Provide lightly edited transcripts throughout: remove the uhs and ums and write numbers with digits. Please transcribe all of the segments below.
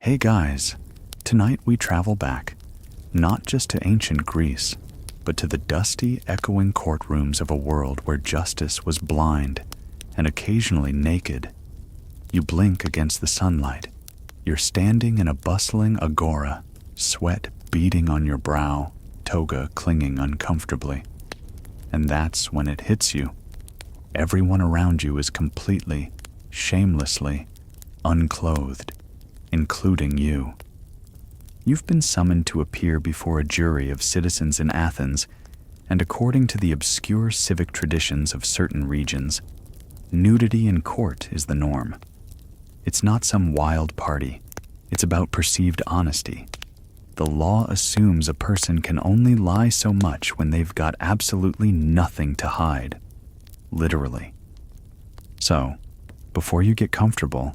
Hey guys, tonight we travel back, not just to ancient Greece, but to the dusty, echoing courtrooms of a world where justice was blind and occasionally naked. You blink against the sunlight. You're standing in a bustling agora, sweat beading on your brow, toga clinging uncomfortably. And that's when it hits you. Everyone around you is completely, shamelessly, unclothed, including you. You've been summoned to appear before a jury of citizens in Athens, and according to the obscure civic traditions of certain regions, nudity in court is the norm. It's not some wild party. It's about perceived honesty. The law assumes a person can only lie so much when they've got absolutely nothing to hide. Literally. So, before you get comfortable,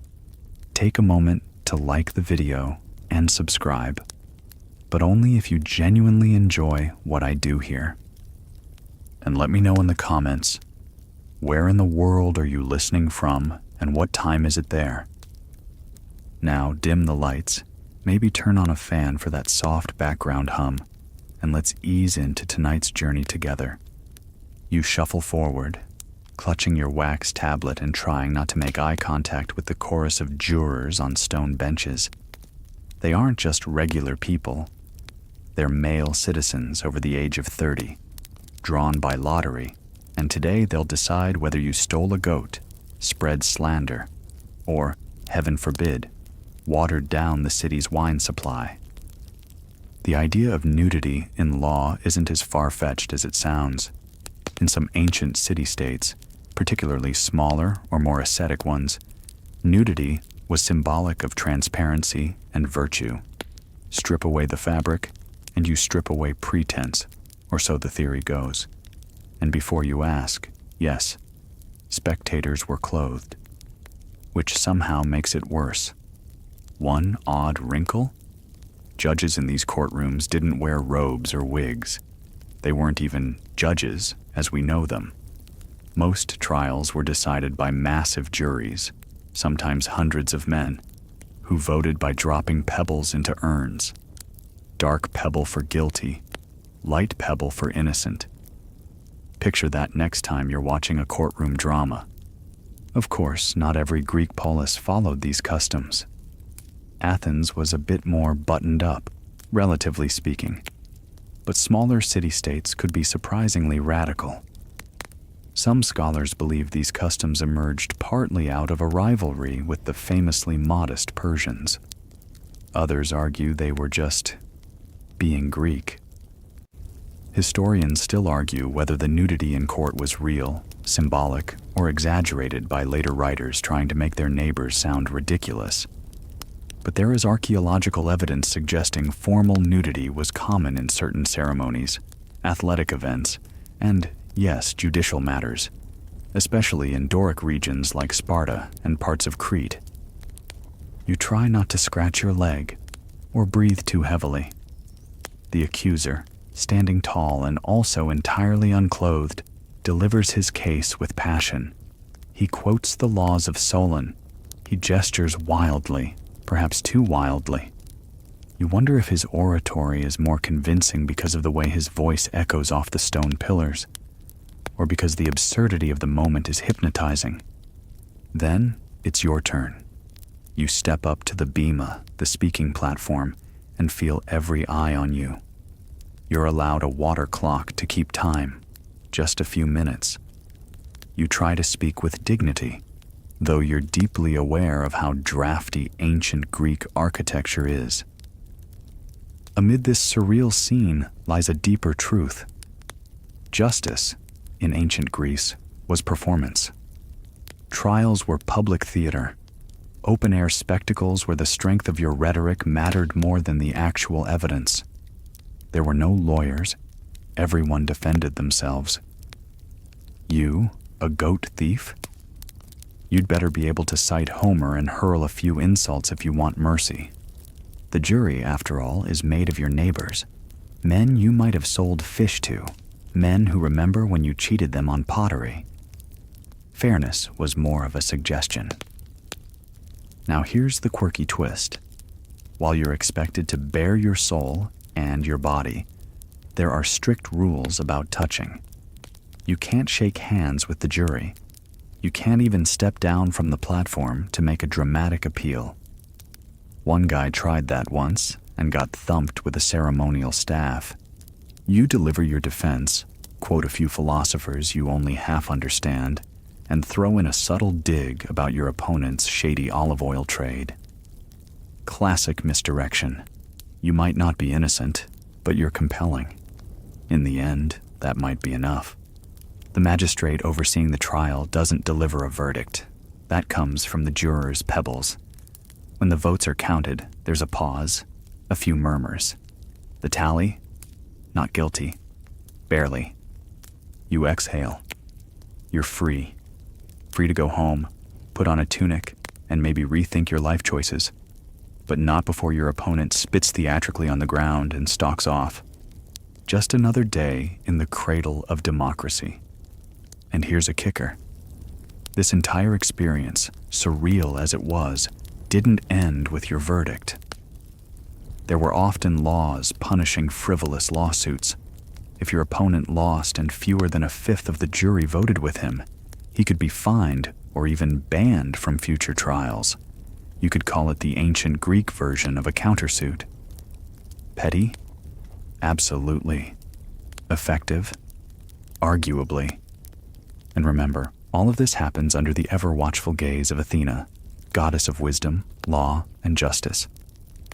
take a moment to like the video and subscribe, but only if you genuinely enjoy what I do here. And let me know in the comments, where in the world are you listening from and what time is it there? Now dim the lights, maybe turn on a fan for that soft background hum, and let's ease into tonight's journey together. You shuffle forward, clutching your wax tablet and trying not to make eye contact with the chorus of jurors on stone benches. They aren't just regular people. They're male citizens over the age of 30, drawn by lottery, and today they'll decide whether you stole a goat, spread slander, or, heaven forbid, watered down the city's wine supply. The idea of nudity in law isn't as far-fetched as it sounds. In some ancient city-states, particularly smaller or more ascetic ones, nudity was symbolic of transparency and virtue. Strip away the fabric, and you strip away pretense, or so the theory goes. And before you ask, yes, spectators were clothed, which somehow makes it worse. One odd wrinkle? Judges in these courtrooms didn't wear robes or wigs. They weren't even judges as we know them. Most trials were decided by massive juries, sometimes hundreds of men, who voted by dropping pebbles into urns. Dark pebble for guilty, light pebble for innocent. Picture that next time you're watching a courtroom drama. Of course, not every Greek polis followed these customs. Athens was a bit more buttoned up, relatively speaking, but smaller city-states could be surprisingly radical. Some scholars believe these customs emerged partly out of a rivalry with the famously modest Persians. Others argue they were just being Greek. Historians still argue whether the nudity in court was real, symbolic, or exaggerated by later writers trying to make their neighbors sound ridiculous. But there is archaeological evidence suggesting formal nudity was common in certain ceremonies, athletic events, and, yes, judicial matters, especially in Doric regions like Sparta and parts of Crete. You try not to scratch your leg or breathe too heavily. The accuser, standing tall and also entirely unclothed, delivers his case with passion. He quotes the laws of Solon. He gestures wildly, perhaps too wildly. You wonder if his oratory is more convincing because of the way his voice echoes off the stone pillars, or because the absurdity of the moment is hypnotizing. Then, it's your turn. You step up to the Bema, the speaking platform, and feel every eye on you. You're allowed a water clock to keep time, just a few minutes. You try to speak with dignity, though you're deeply aware of how drafty ancient Greek architecture is. Amid this surreal scene lies a deeper truth. Justice, in ancient Greece, was performance. Trials were public theater, open-air spectacles where the strength of your rhetoric mattered more than the actual evidence. There were no lawyers. Everyone defended themselves. You, a goat thief? You'd better be able to cite Homer and hurl a few insults if you want mercy. The jury, after all, is made of your neighbors, men you might have sold fish to, men who remember when you cheated them on pottery. Fairness was more of a suggestion. Now here's the quirky twist. While you're expected to bare your soul and your body, there are strict rules about touching. You can't shake hands with the jury. You can't even step down from the platform to make a dramatic appeal. One guy tried that once and got thumped with a ceremonial staff. You deliver your defense, quote a few philosophers you only half understand, and throw in a subtle dig about your opponent's shady olive oil trade. Classic misdirection. You might not be innocent, but you're compelling. In the end, that might be enough. The magistrate overseeing the trial doesn't deliver a verdict. That comes from the jurors' pebbles. When the votes are counted, there's a pause, a few murmurs. The tally? Not guilty. Barely. You exhale. You're free. Free to go home, put on a tunic, and maybe rethink your life choices. But not before your opponent spits theatrically on the ground and stalks off. Just another day in the cradle of democracy. And here's a kicker. This entire experience, surreal as it was, didn't end with your verdict. There were often laws punishing frivolous lawsuits. If your opponent lost and fewer than a fifth of the jury voted with him, he could be fined or even banned from future trials. You could call it the ancient Greek version of a countersuit. Petty? Absolutely. Effective? Arguably. And remember, all of this happens under the ever-watchful gaze of Athena, goddess of wisdom, law, and justice.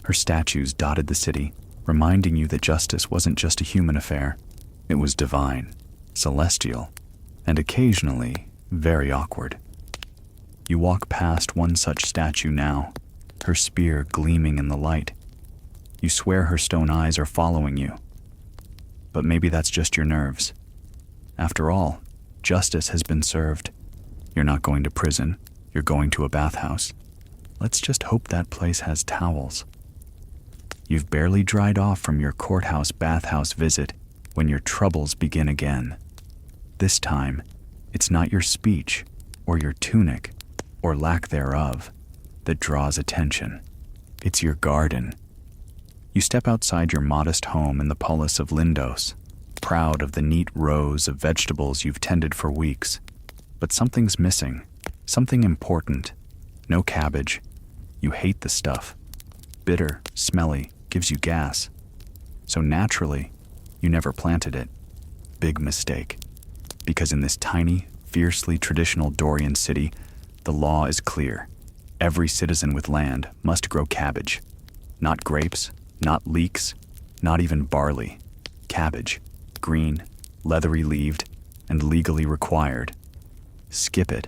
Her statues dotted the city, reminding you that justice wasn't just a human affair. It was divine, celestial, and occasionally very awkward. You walk past one such statue now, her spear gleaming in the light. You swear her stone eyes are following you. But maybe that's just your nerves. After all, justice has been served. You're not going to prison, you're going to a bathhouse. Let's just hope that place has towels. You've barely dried off from your courthouse bathhouse visit when your troubles begin again. This time, it's not your speech or your tunic or lack thereof that draws attention. It's your garden. You step outside your modest home in the polis of Lindos, proud of the neat rows of vegetables you've tended for weeks. But something's missing, something important. No cabbage. You hate the stuff. Bitter, smelly, gives you gas. So naturally, you never planted it. Big mistake. Because in this tiny, fiercely traditional Dorian city, the law is clear. Every citizen with land must grow cabbage. Not grapes, not leeks, not even barley. Cabbage. Green, leathery-leaved, and legally required. Skip it,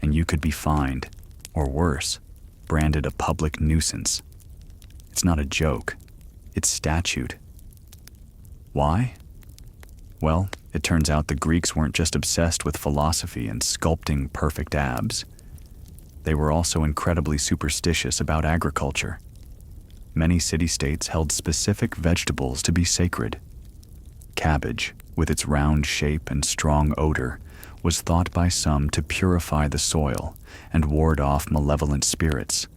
and you could be fined, or worse, branded a public nuisance. It's not a joke. It's statute. Why? Well, it turns out the Greeks weren't just obsessed with philosophy and sculpting perfect abs. They were also incredibly superstitious about agriculture. Many city-states held specific vegetables to be sacred. Cabbage, with its round shape and strong odor, was thought by some to purify the soil and ward off malevolent spirits.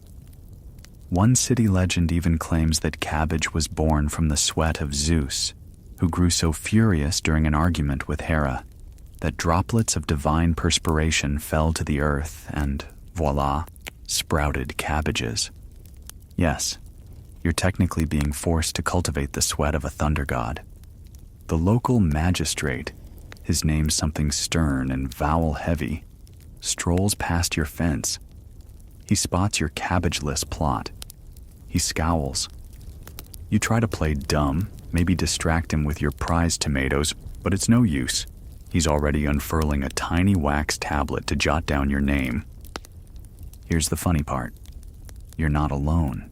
One city legend even claims that cabbage was born from the sweat of Zeus, who grew so furious during an argument with Hera that droplets of divine perspiration fell to the earth and, voila, sprouted cabbages. Yes, you're technically being forced to cultivate the sweat of a thunder god. The local magistrate, his name something stern and vowel-heavy, strolls past your fence. He spots your cabbageless plot. He scowls. You try to play dumb, maybe distract him with your prize tomatoes, but it's no use. He's already unfurling a tiny wax tablet to jot down your name. Here's the funny part. You're not alone.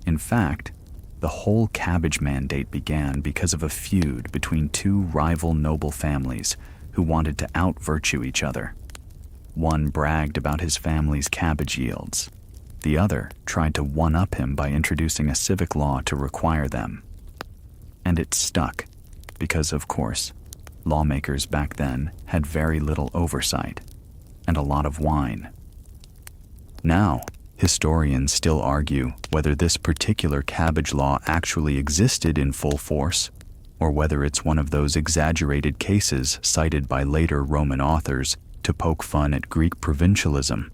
In fact, the whole cabbage mandate began because of a feud between two rival noble families who wanted to out-virtue each other. One bragged about his family's cabbage yields. The other tried to one-up him by introducing a civic law to require them. And it stuck, because, of course, lawmakers back then had very little oversight and a lot of wine. Now, Historians still argue whether this particular cabbage law actually existed in full force, or whether it's one of those exaggerated cases cited by later Roman authors to poke fun at Greek provincialism.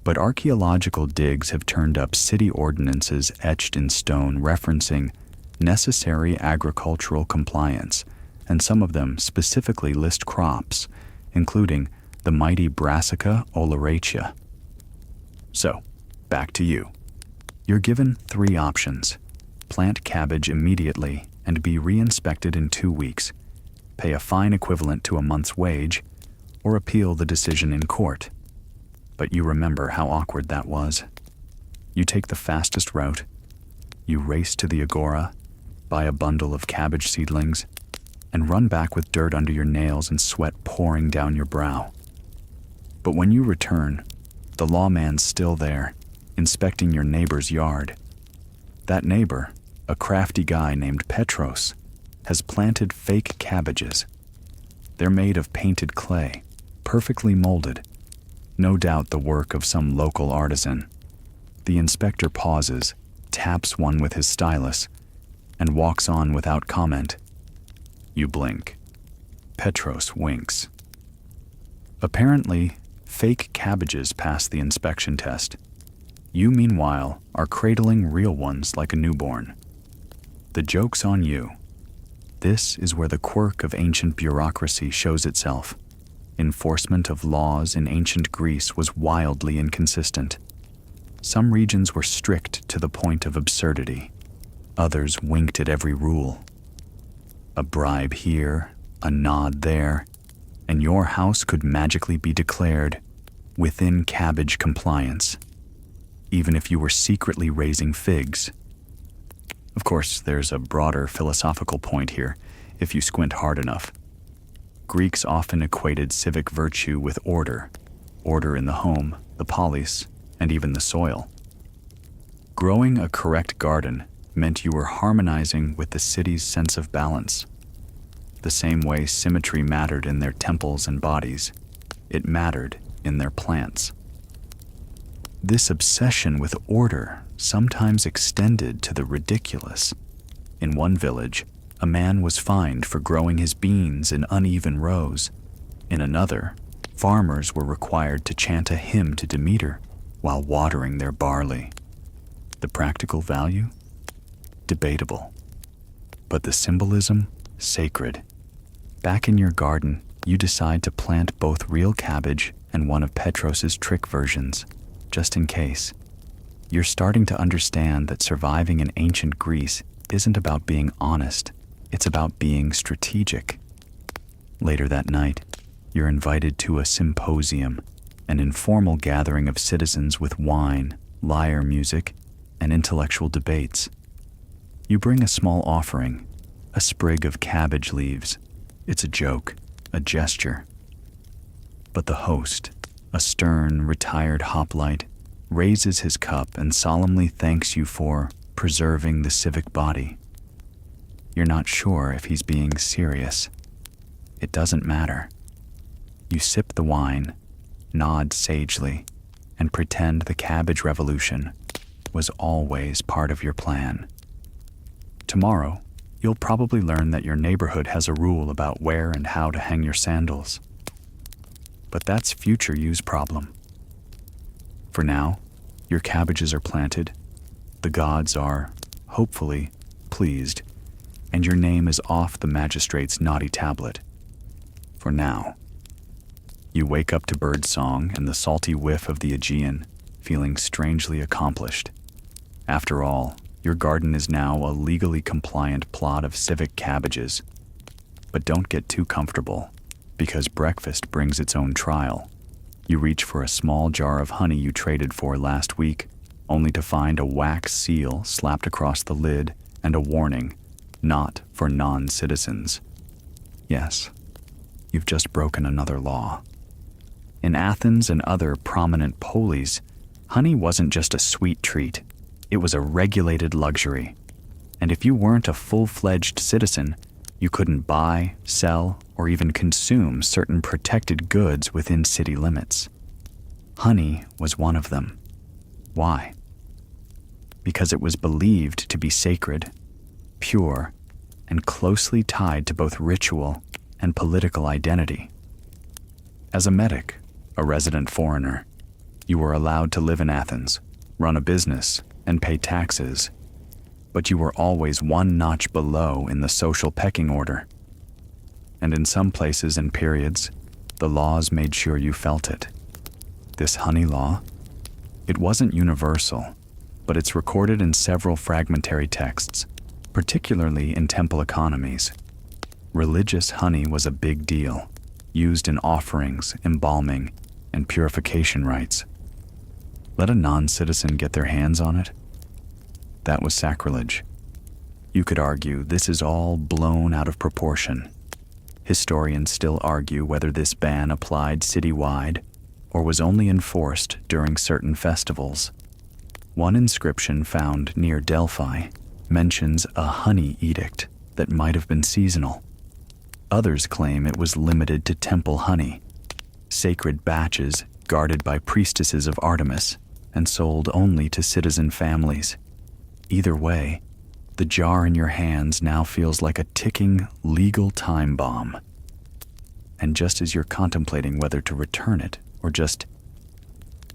But archaeological digs have turned up city ordinances etched in stone referencing necessary agricultural compliance, and some of them specifically list crops, including the mighty Brassica oleracea. So, back to you. You're given 3 options. Plant cabbage immediately and be re-inspected in 2 weeks, pay a fine equivalent to a month's wage, or appeal the decision in court. But you remember how awkward that was. You take the fastest route. You race to the agora, buy a bundle of cabbage seedlings, and run back with dirt under your nails and sweat pouring down your brow. But when you return, the lawman's still there, inspecting your neighbor's yard. That neighbor, a crafty guy named Petros, has planted fake cabbages. They're made of painted clay, perfectly molded, no doubt the work of some local artisan. The inspector pauses, taps one with his stylus, and walks on without comment. You blink. Petros winks. Apparently, fake cabbages pass the inspection test. You, meanwhile, are cradling real ones like a newborn. The joke's on you. This is where the quirk of ancient bureaucracy shows itself. Enforcement of laws in ancient Greece was wildly inconsistent. Some regions were strict to the point of absurdity. Others winked at every rule. A bribe here, a nod there, and your house could magically be declared within cabbage compliance, even if you were secretly raising figs. Of course, there's a broader philosophical point here, if you squint hard enough. Greeks often equated civic virtue with order in the home, the polis, and even the soil. Growing a correct garden meant you were harmonizing with the city's sense of balance. The same way symmetry mattered in their temples and bodies, it mattered in their plants. This obsession with order sometimes extended to the ridiculous. In one village, a man was fined for growing his beans in uneven rows. In another, farmers were required to chant a hymn to Demeter while watering their barley. The practical value? Debatable. But the symbolism? Sacred. Back in your garden, you decide to plant both real cabbage and one of Petros's trick versions, just in case. You're starting to understand that surviving in ancient Greece isn't about being honest. It's about being strategic. Later that night, you're invited to a symposium, an informal gathering of citizens with wine, lyre music, and intellectual debates. You bring a small offering, a sprig of cabbage leaves. It's a joke, a gesture. But the host, a stern, retired hoplite, raises his cup and solemnly thanks you for preserving the civic body. You're not sure if he's being serious. It doesn't matter. You sip the wine, nod sagely, and pretend the cabbage revolution was always part of your plan. Tomorrow, you'll probably learn that your neighborhood has a rule about where and how to hang your sandals. But that's future you's problem. For now, your cabbages are planted, the gods are, hopefully, pleased, and your name is off the magistrate's naughty tablet. For now. You wake up to birdsong and the salty whiff of the Aegean, feeling strangely accomplished. After all, your garden is now a legally compliant plot of civic cabbages. But don't get too comfortable, because breakfast brings its own trial. You reach for a small jar of honey you traded for last week, only to find a wax seal slapped across the lid and a warning, not for non-citizens. Yes, you've just broken another law. In Athens and other prominent polis, honey wasn't just a sweet treat. It was a regulated luxury. And if you weren't a full-fledged citizen, you couldn't buy, sell, or even consume certain protected goods within city limits. Honey was one of them. Why? Because it was believed to be sacred, pure, and closely tied to both ritual and political identity. As a medic, a resident foreigner, you were allowed to live in Athens, run a business, and pay taxes, but you were always one notch below in the social pecking order. And in some places and periods, the laws made sure you felt it. This honey law, it wasn't universal, but it's recorded in several fragmentary texts, particularly in temple economies. Religious honey was a big deal, used in offerings, embalming, and purification rites. Let a non-citizen get their hands on it? That was sacrilege. You could argue this is all blown out of proportion. Historians still argue whether this ban applied citywide or was only enforced during certain festivals. One inscription found near Delphi mentions a honey edict that might have been seasonal. Others claim it was limited to temple honey, sacred batches guarded by priestesses of Artemis and sold only to citizen families. Either way, the jar in your hands now feels like a ticking legal time bomb. And just as you're contemplating whether to return it or just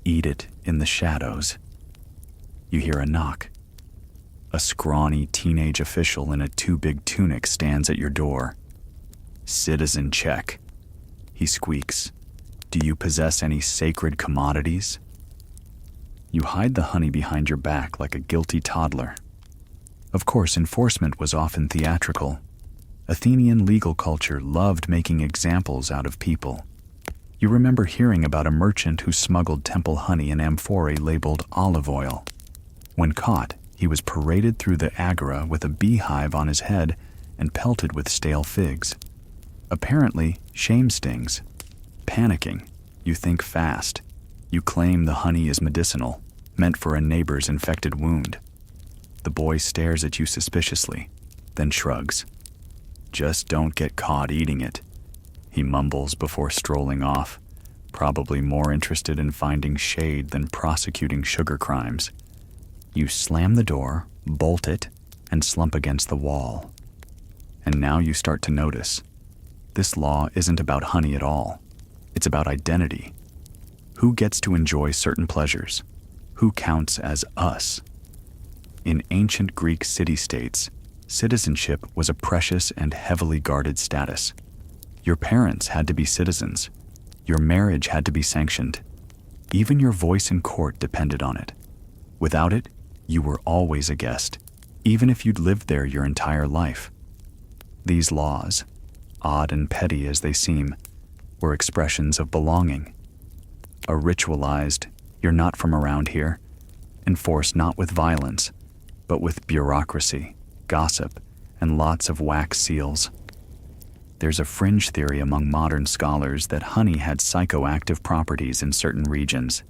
eat it in the shadows, you hear a knock. A scrawny teenage official in a too-big tunic stands at your door. "Citizen check," he squeaks. "Do you possess any sacred commodities?" You hide the honey behind your back like a guilty toddler. Of course, enforcement was often theatrical. Athenian legal culture loved making examples out of people. You remember hearing about a merchant who smuggled temple honey in amphorae labeled olive oil. When caught, he was paraded through the agora with a beehive on his head and pelted with stale figs. Apparently, shame stings. Panicking, you think fast. You claim the honey is medicinal, meant for a neighbor's infected wound. The boy stares at you suspiciously, then shrugs. "Just don't get caught eating it," he mumbles before strolling off, probably more interested in finding shade than prosecuting sugar crimes. You slam the door, bolt it, and slump against the wall. And now you start to notice. This law isn't about honey at all. It's about identity. Who gets to enjoy certain pleasures? Who counts as us? In ancient Greek city-states, citizenship was a precious and heavily guarded status. Your parents had to be citizens. Your marriage had to be sanctioned. Even your voice in court depended on it. Without it, you were always a guest, even if you'd lived there your entire life. These laws, odd and petty as they seem, were expressions of belonging. A ritualized, "you're not from around here," enforced not with violence, but with bureaucracy, gossip, and lots of wax seals. There's a fringe theory among modern scholars that honey had psychoactive properties in certain regions,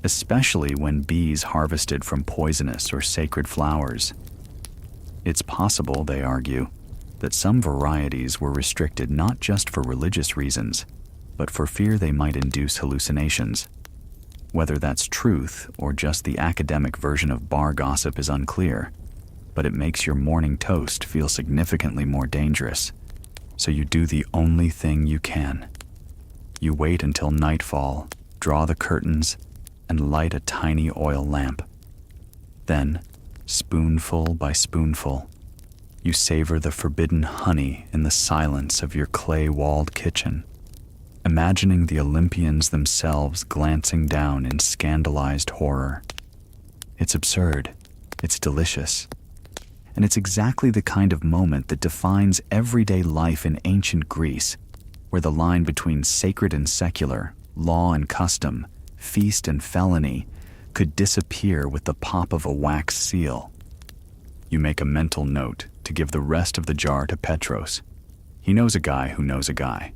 especially when bees harvested from poisonous or sacred flowers. It's possible, they argue, that some varieties were restricted not just for religious reasons, but for fear they might induce hallucinations. Whether that's truth or just the academic version of bar gossip is unclear, but it makes your morning toast feel significantly more dangerous. So you do the only thing you can. You wait until nightfall, draw the curtains, and light a tiny oil lamp. Then, spoonful by spoonful, you savor the forbidden honey in the silence of your clay-walled kitchen, imagining the Olympians themselves glancing down in scandalized horror. It's absurd. It's delicious. And it's exactly the kind of moment that defines everyday life in ancient Greece, where the line between sacred and secular, law and custom, feast and felony, could disappear with the pop of a wax seal. You make a mental note to give the rest of the jar to Petros. He knows a guy who knows a guy.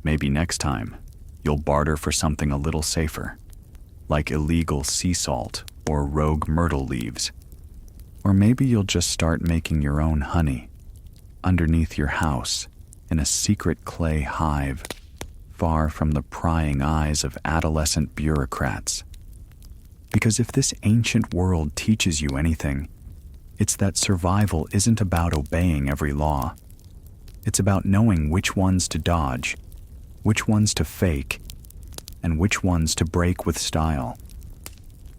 Maybe next time, you'll barter for something a little safer, like illegal sea salt or rogue myrtle leaves. Or maybe you'll just start making your own honey, underneath your house, in a secret clay hive, far from the prying eyes of adolescent bureaucrats. Because if this ancient world teaches you anything, it's that survival isn't about obeying every law. It's about knowing which ones to dodge, which ones to fake, and which ones to break with style.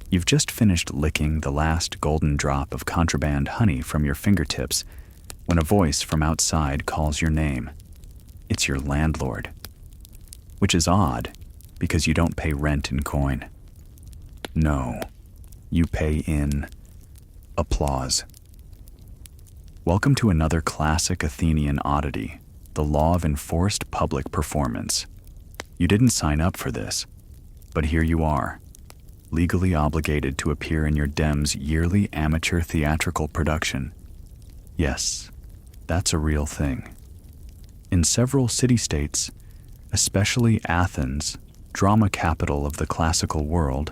You've just finished licking the last golden drop of contraband honey from your fingertips when a voice from outside calls your name. It's your landlord. Which is odd, because you don't pay rent in coin. No, you pay in applause. Welcome to another classic Athenian oddity, the law of enforced public performance. You didn't sign up for this, but here you are, legally obligated to appear in your dem's yearly amateur theatrical production. Yes, that's a real thing. In several city-states, especially Athens, drama capital of the classical world,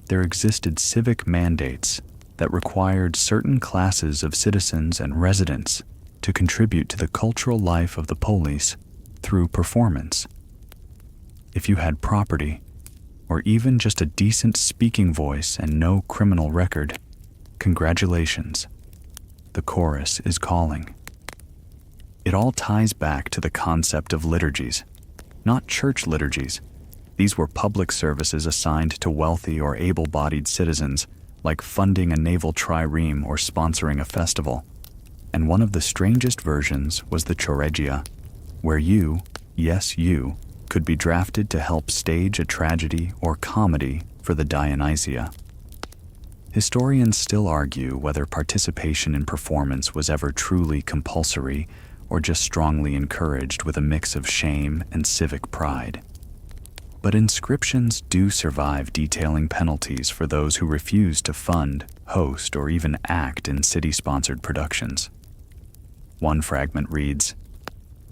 there existed civic mandates that required certain classes of citizens and residents to contribute to the cultural life of the polis through performance. If you had property, or even just a decent speaking voice and no criminal record, congratulations. The chorus is calling. It all ties back to the concept of liturgies, not church liturgies. These were public services assigned to wealthy or able-bodied citizens, like funding a naval trireme or sponsoring a festival. And one of the strangest versions was the choregia, where you, yes you, could be drafted to help stage a tragedy or comedy for the Dionysia. Historians still argue whether participation in performance was ever truly compulsory or just strongly encouraged with a mix of shame and civic pride. But inscriptions do survive detailing penalties for those who refuse to fund, host, or even act in city-sponsored productions. One fragment reads,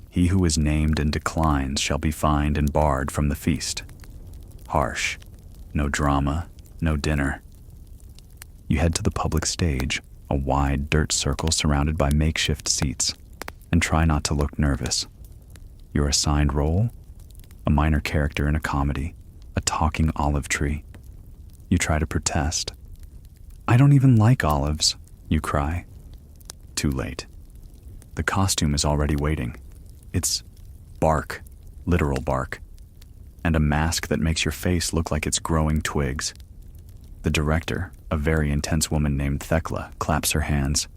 "He who is named and declines shall be fined and barred from the feast." Harsh. No drama, no dinner. You head to the public stage, a wide dirt circle surrounded by makeshift seats, and try not to look nervous. Your assigned role? A minor character in a comedy, a talking olive tree. You try to protest. "I don't even like olives," you cry. Too late. The costume is already waiting. It's bark, literal bark, and a mask that makes your face look like it's growing twigs. The director, a very intense woman named Thecla, claps her hands.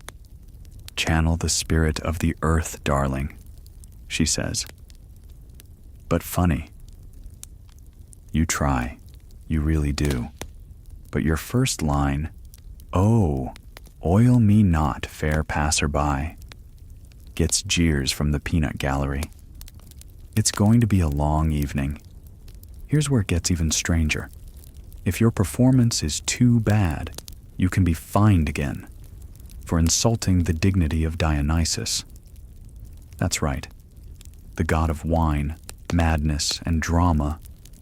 "Channel the spirit of the earth, darling," she says. But funny. You try. You really do. But your first line, "Oh, oil me not, fair passerby," gets jeers from the peanut gallery. It's going to be a long evening. Here's where it gets even stranger. If your performance is too bad, you can be fined again for insulting the dignity of Dionysus. That's right. The god of wine, madness, and drama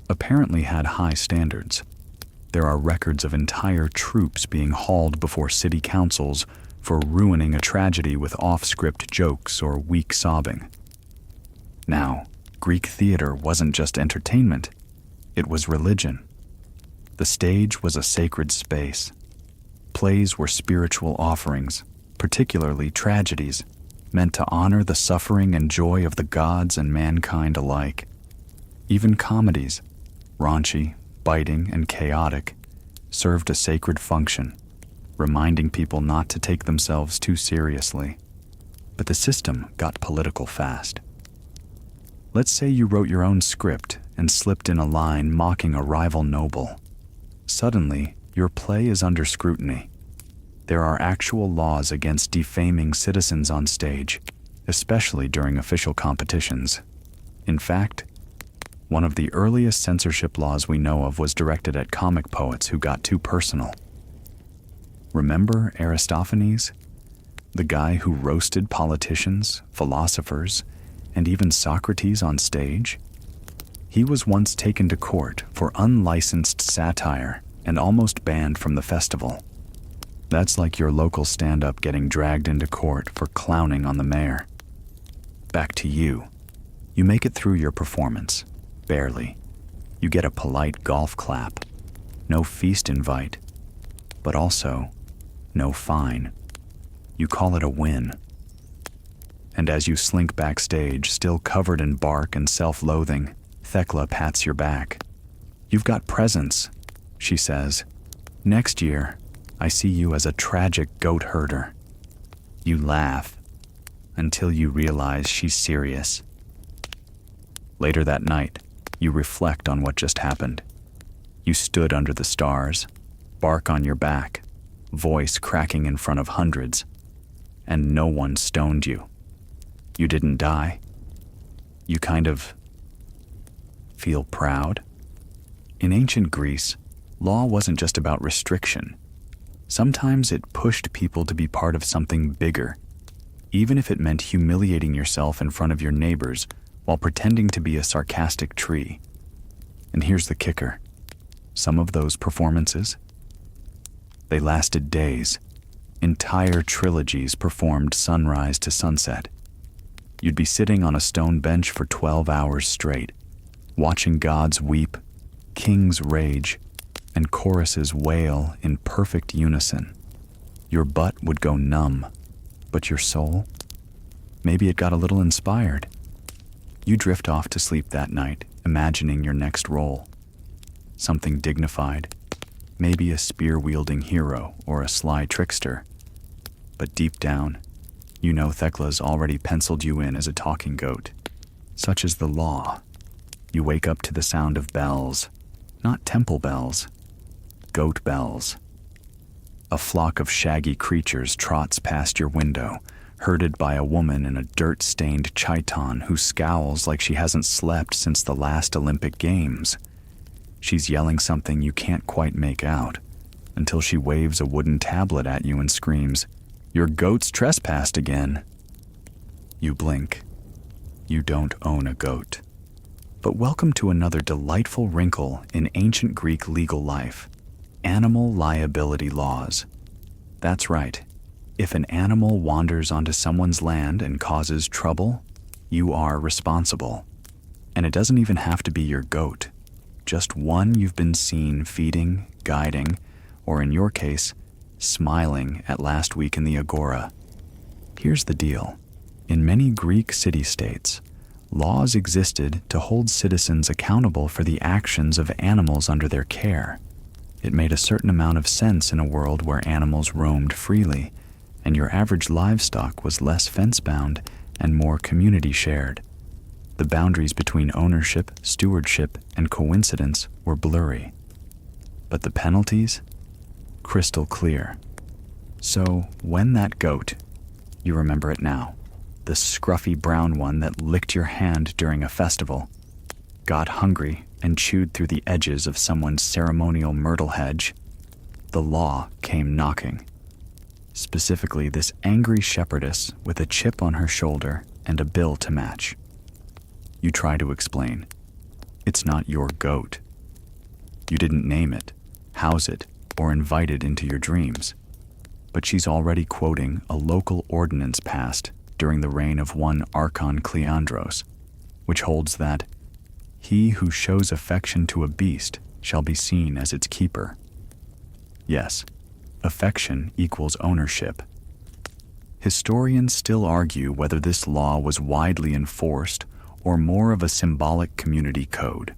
apparently had high standards. There are records of entire troops being hauled before city councils for ruining a tragedy with off-script jokes or weak sobbing. Now, Greek theater wasn't just entertainment, it was religion. The stage was a sacred space. Plays were spiritual offerings, particularly tragedies, meant to honor the suffering and joy of the gods and mankind alike. Even comedies, raunchy, biting, and chaotic, served a sacred function, reminding people not to take themselves too seriously. But the system got political fast. Let's say you wrote your own script and slipped in a line mocking a rival noble. Suddenly, your play is under scrutiny. There are actual laws against defaming citizens on stage, especially during official competitions. In fact, one of the earliest censorship laws we know of was directed at comic poets who got too personal. Remember Aristophanes? The guy who roasted politicians, philosophers, and even Socrates on stage? He was once taken to court for unlicensed satire and almost banned from the festival. That's like your local stand-up getting dragged into court for clowning on the mayor. Back to you. You make it through your performance. Barely. You get a polite golf clap. no feast invite, but also no fine. You call it a win. And as you slink backstage, still covered in bark and self-loathing, Thecla pats your back. "You've got presence," she says. "Next year, I see you as a tragic goat herder." You laugh until you realize she's serious. Later that night, you reflect on what just happened. You stood under the stars, bark on your back, voice cracking in front of hundreds, and no one stoned you. You didn't die. You kind of feel proud. In ancient Greece, law wasn't just about restriction. Sometimes it pushed people to be part of something bigger, even if it meant humiliating yourself in front of your neighbors while pretending to be a sarcastic tree. And here's the kicker. Some of those performances, they lasted days. Entire trilogies performed sunrise to sunset. You'd be sitting on a stone bench for 12 hours straight, watching gods weep, kings rage, and choruses wail in perfect unison. Your butt would go numb, but your soul, maybe it got a little inspired. You drift off to sleep that night, imagining your next role. Something dignified, maybe a spear-wielding hero or a sly trickster. But deep down, you know Thecla's already penciled you in as a talking goat. Such is the law. You wake up to the sound of bells, not temple bells, goat bells. A flock of shaggy creatures trots past your window, herded by a woman in a dirt-stained chiton who scowls like she hasn't slept since the last Olympic Games. She's yelling something you can't quite make out, until she waves a wooden tablet at you and screams, "Your goat's trespassed again." You blink. You don't own a goat. But welcome to another delightful wrinkle in ancient Greek legal life: animal liability laws. That's right. If an animal wanders onto someone's land and causes trouble, you are responsible. And it doesn't even have to be your goat. Just one you've been seen feeding, guiding, or in your case, smiling at last week in the agora. Here's the deal. In many Greek city-states, laws existed to hold citizens accountable for the actions of animals under their care. It made a certain amount of sense in a world where animals roamed freely, and your average livestock was less fence-bound and more community-shared. The boundaries between ownership, stewardship, and coincidence were blurry. But the penalties? Crystal clear. So when that goat, you remember it now, the scruffy brown one that licked your hand during a festival, got hungry and chewed through the edges of someone's ceremonial myrtle hedge, the law came knocking. Specifically, this angry shepherdess with a chip on her shoulder and a bill to match. You try to explain. It's not your goat. You didn't name it, house it, or invite it into your dreams. But she's already quoting a local ordinance passed during the reign of one Archon Cleandros, which holds that he who shows affection to a beast shall be seen as its keeper. Yes, affection equals ownership. Historians still argue whether this law was widely enforced or more of a symbolic community code.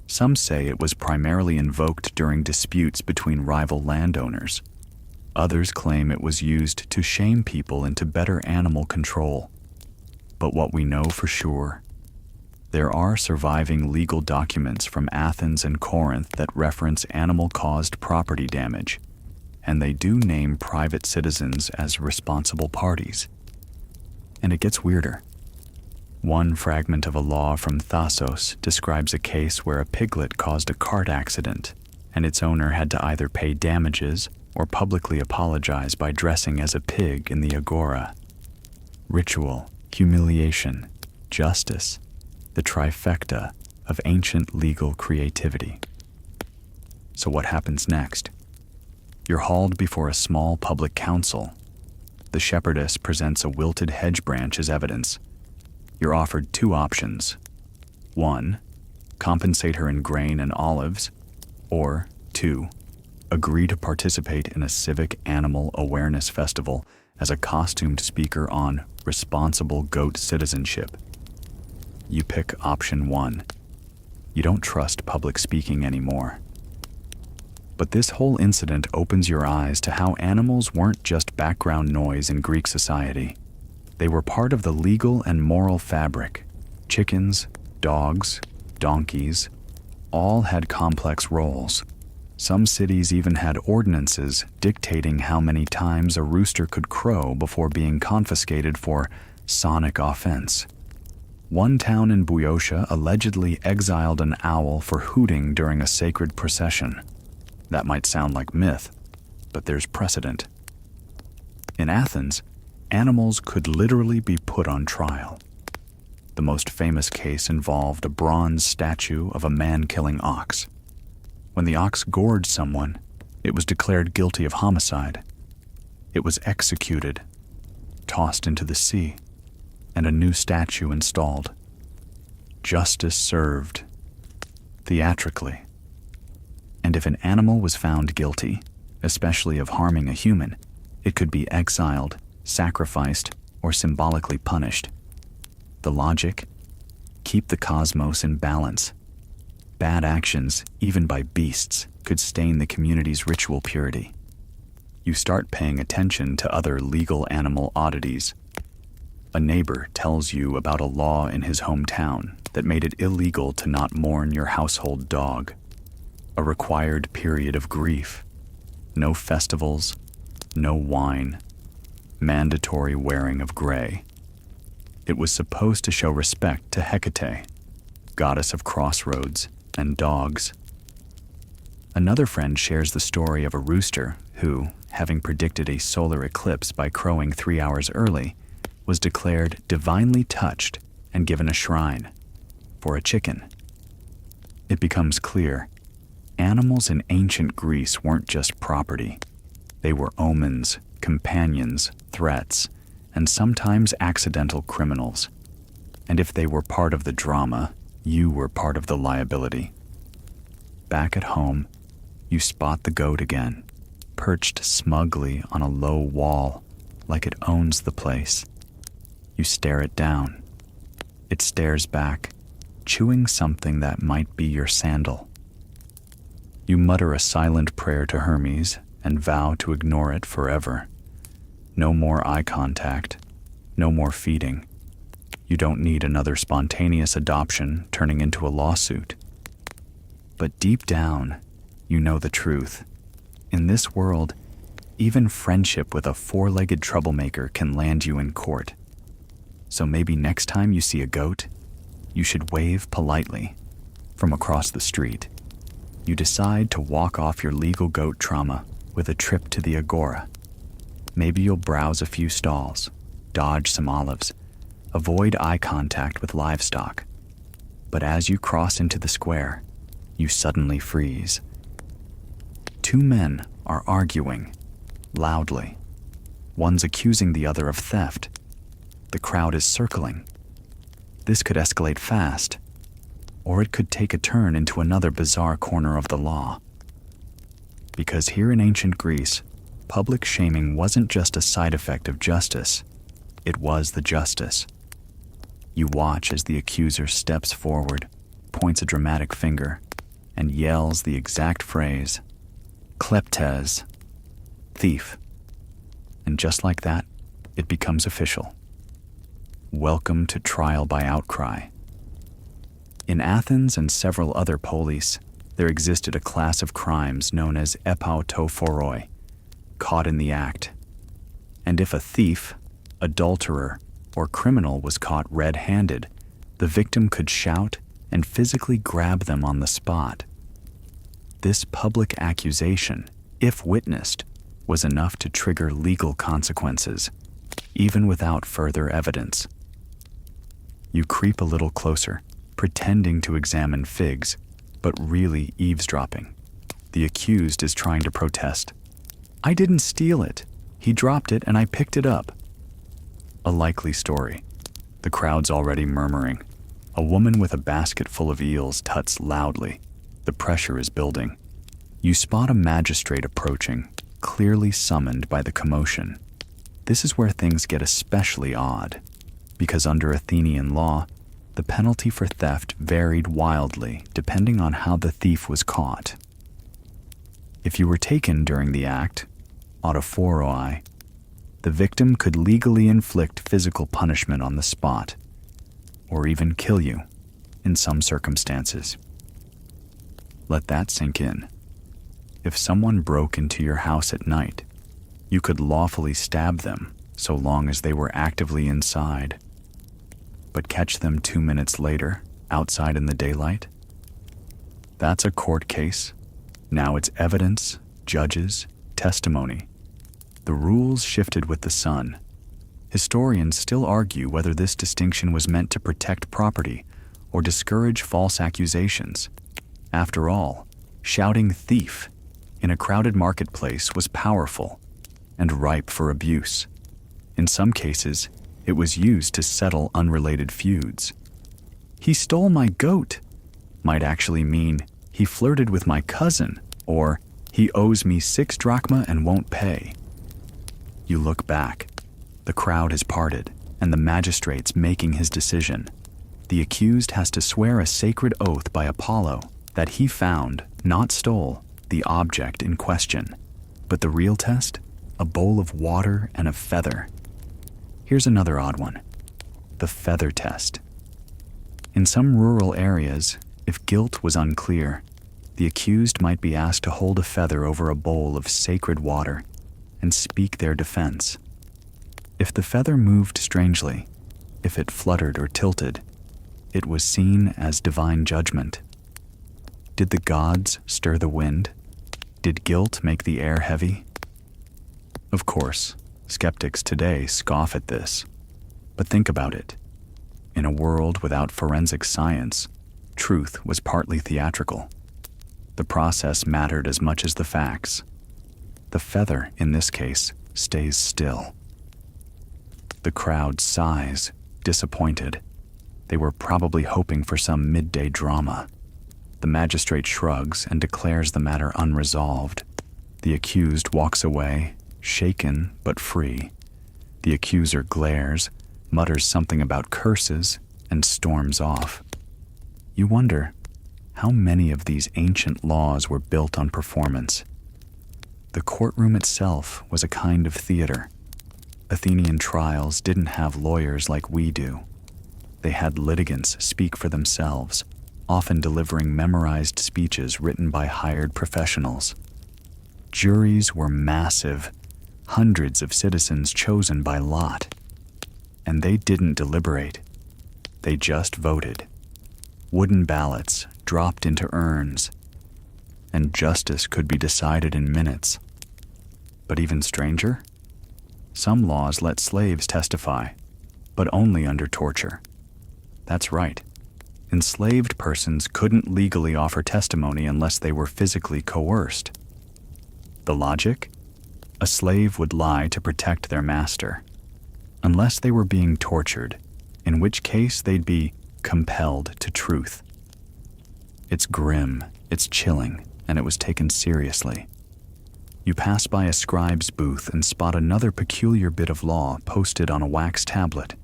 Some say it was primarily invoked during disputes between rival landowners. Others claim it was used to shame people into better animal control. But what we know for sure, there are surviving legal documents from Athens and Corinth that reference animal-caused property damage, and they do name private citizens as responsible parties. And it gets weirder. One fragment of a law from Thassos describes a case where a piglet caused a cart accident, and its owner had to either pay damages or publicly apologize by dressing as a pig in the agora. Ritual, humiliation, justice, the trifecta of ancient legal creativity. So what happens next? You're hauled before a small public council. The shepherdess presents a wilted hedge branch as evidence. You're offered two options. 1, compensate her in grain and olives, or 2. Agree to participate in a civic animal awareness festival as a costumed speaker on responsible goat citizenship. You pick option 1. You don't trust public speaking anymore. But this whole incident opens your eyes to how animals weren't just background noise in Greek society. They were part of the legal and moral fabric. Chickens, dogs, donkeys, all had complex roles. Some cities even had ordinances dictating how many times a rooster could crow before being confiscated for sonic offense. One town in Boeotia allegedly exiled an owl for hooting during a sacred procession. That might sound like myth, but there's precedent. In Athens, animals could literally be put on trial. The most famous case involved a bronze statue of a man-killing ox. When the ox gored someone, it was declared guilty of homicide. It was executed, tossed into the sea, and a new statue installed. Justice served, theatrically. And if an animal was found guilty, especially of harming a human, it could be exiled, sacrificed, or symbolically punished. The logic? Keep the cosmos in balance. Bad actions, even by beasts, could stain the community's ritual purity. You start paying attention to other legal animal oddities. A neighbor tells you about a law in his hometown that made it illegal to not mourn your household dog. A required period of grief. No festivals, no wine, mandatory wearing of gray. It was supposed to show respect to Hecate, goddess of crossroads and dogs. Another friend shares the story of a rooster who, having predicted a solar eclipse by crowing 3 hours early, was declared divinely touched and given a shrine for a chicken. It becomes clear, animals in ancient Greece weren't just property. They were omens, companions, threats, and sometimes accidental criminals. And if they were part of the drama, you were part of the liability. Back at home, you spot the goat again, perched smugly on a low wall, like it owns the place. You stare it down. It stares back, chewing something that might be your sandal. You mutter a silent prayer to Hermes and vow to ignore it forever. No more eye contact, no more feeding. You don't need another spontaneous adoption turning into a lawsuit. But deep down, you know the truth. In this world, even friendship with a four-legged troublemaker can land you in court. So maybe next time you see a goat, you should wave politely from across the street. You decide to walk off your legal goat trauma with a trip to the agora. Maybe you'll browse a few stalls, dodge some olives, avoid eye contact with livestock. But as you cross into the square, you suddenly freeze. Two men are arguing, loudly. One's accusing the other of theft. The crowd is circling. This could escalate fast, or it could take a turn into another bizarre corner of the law. Because here in ancient Greece, public shaming wasn't just a side effect of justice, it was the justice. You watch as the accuser steps forward, points a dramatic finger, and yells the exact phrase, kleptes, thief. And just like that, it becomes official. Welcome to trial by outcry. In Athens and several other polis, there existed a class of crimes known as epautophoroi, caught in the act. And if a thief, adulterer, or criminal was caught red-handed, the victim could shout and physically grab them on the spot. This public accusation, if witnessed, was enough to trigger legal consequences, even without further evidence. You creep a little closer, pretending to examine figs, but really eavesdropping. The accused is trying to protest. "I didn't steal it. He dropped it and I picked it up." A likely story. The crowd's already murmuring. A woman with a basket full of eels tuts loudly. The pressure is building. You spot a magistrate approaching, clearly summoned by the commotion. This is where things get especially odd, because under Athenian law, the penalty for theft varied wildly depending on how the thief was caught. If you were taken during the act, autophoroi, the victim could legally inflict physical punishment on the spot, or even kill you in some circumstances. Let that sink in. If someone broke into your house at night, you could lawfully stab them so long as they were actively inside. But catch them 2 minutes later, outside in the daylight? That's a court case. Now it's evidence, judges, testimony. The rules shifted with the sun. Historians still argue whether this distinction was meant to protect property or discourage false accusations. After all, shouting "thief" in a crowded marketplace was powerful and ripe for abuse. In some cases, it was used to settle unrelated feuds. "He stole my goat" might actually mean "he flirted with my cousin," or "he owes me 6 drachma and won't pay." You look back. The crowd has parted, and the magistrate's making his decision. The accused has to swear a sacred oath by Apollo that he found, not stole, the object in question. But the real test? A bowl of water and a feather. Here's another odd one. The feather test. In some rural areas, if guilt was unclear, the accused might be asked to hold a feather over a bowl of sacred water and speak their defense. If the feather moved strangely, if it fluttered or tilted, it was seen as divine judgment. Did the gods stir the wind? Did guilt make the air heavy? Of course, skeptics today scoff at this. But think about it. In a world without forensic science, truth was partly theatrical. The process mattered as much as the facts. The feather, in this case, stays still. The crowd sighs, disappointed. They were probably hoping for some midday drama. The magistrate shrugs and declares the matter unresolved. The accused walks away, shaken but free. The accuser glares, mutters something about curses, and storms off. You wonder, how many of these ancient laws were built on performance? The courtroom itself was a kind of theater. Athenian trials didn't have lawyers like we do. They had litigants speak for themselves, often delivering memorized speeches written by hired professionals. Juries were massive, hundreds of citizens chosen by lot. And they didn't deliberate. They just voted. Wooden ballots dropped into urns, and justice could be decided in minutes. But even stranger, some laws let slaves testify, but only under torture. That's right. Enslaved persons couldn't legally offer testimony unless they were physically coerced. The logic? A slave would lie to protect their master, unless they were being tortured, in which case they'd be compelled to truth. It's grim, it's chilling, and it was taken seriously. You pass by a scribe's booth and spot another peculiar bit of law posted on a wax tablet.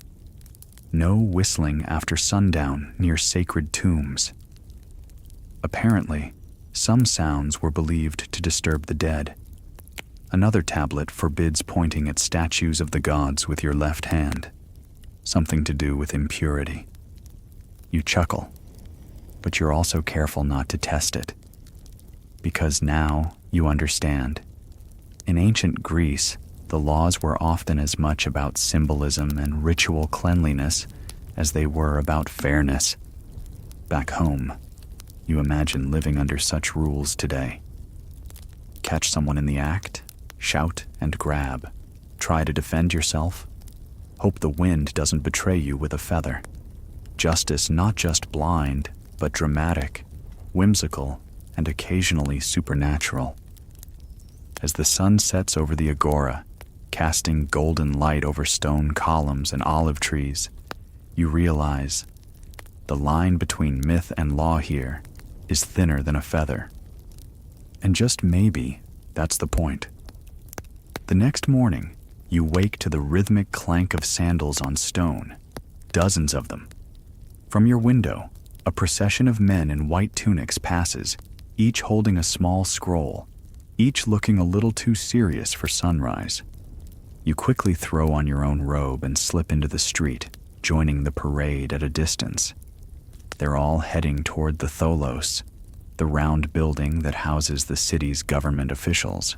No whistling after sundown near sacred tombs. Apparently, some sounds were believed to disturb the dead. Another tablet forbids pointing at statues of the gods with your left hand, something to do with impurity. You chuckle, but you're also careful not to test it, because now you understand. In ancient Greece, the laws were often as much about symbolism and ritual cleanliness as they were about fairness. Back home, you imagine living under such rules today. Catch someone in the act, shout and grab. Try to defend yourself. Hope the wind doesn't betray you with a feather. Justice not just blind, but dramatic, whimsical, and occasionally supernatural. As the sun sets over the agora, casting golden light over stone columns and olive trees, you realize the line between myth and law here is thinner than a feather. And just maybe, that's the point. The next morning, you wake to the rhythmic clank of sandals on stone, dozens of them. From your window, a procession of men in white tunics passes, each holding a small scroll, each looking a little too serious for sunrise. You quickly throw on your own robe and slip into the street, joining the parade at a distance. They're all heading toward the Tholos, the round building that houses the city's government officials.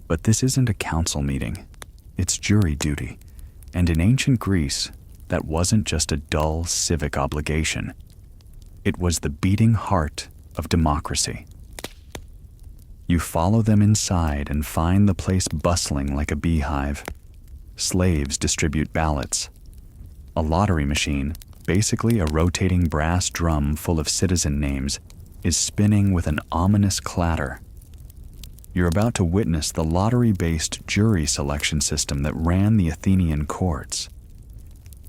But this isn't a council meeting. It's jury duty, and in ancient Greece, that wasn't just a dull civic obligation. It was the beating heart of democracy. You follow them inside and find the place bustling like a beehive. Slaves distribute ballots. A lottery machine, basically a rotating brass drum full of citizen names, is spinning with an ominous clatter. You're about to witness the lottery-based jury selection system that ran the Athenian courts.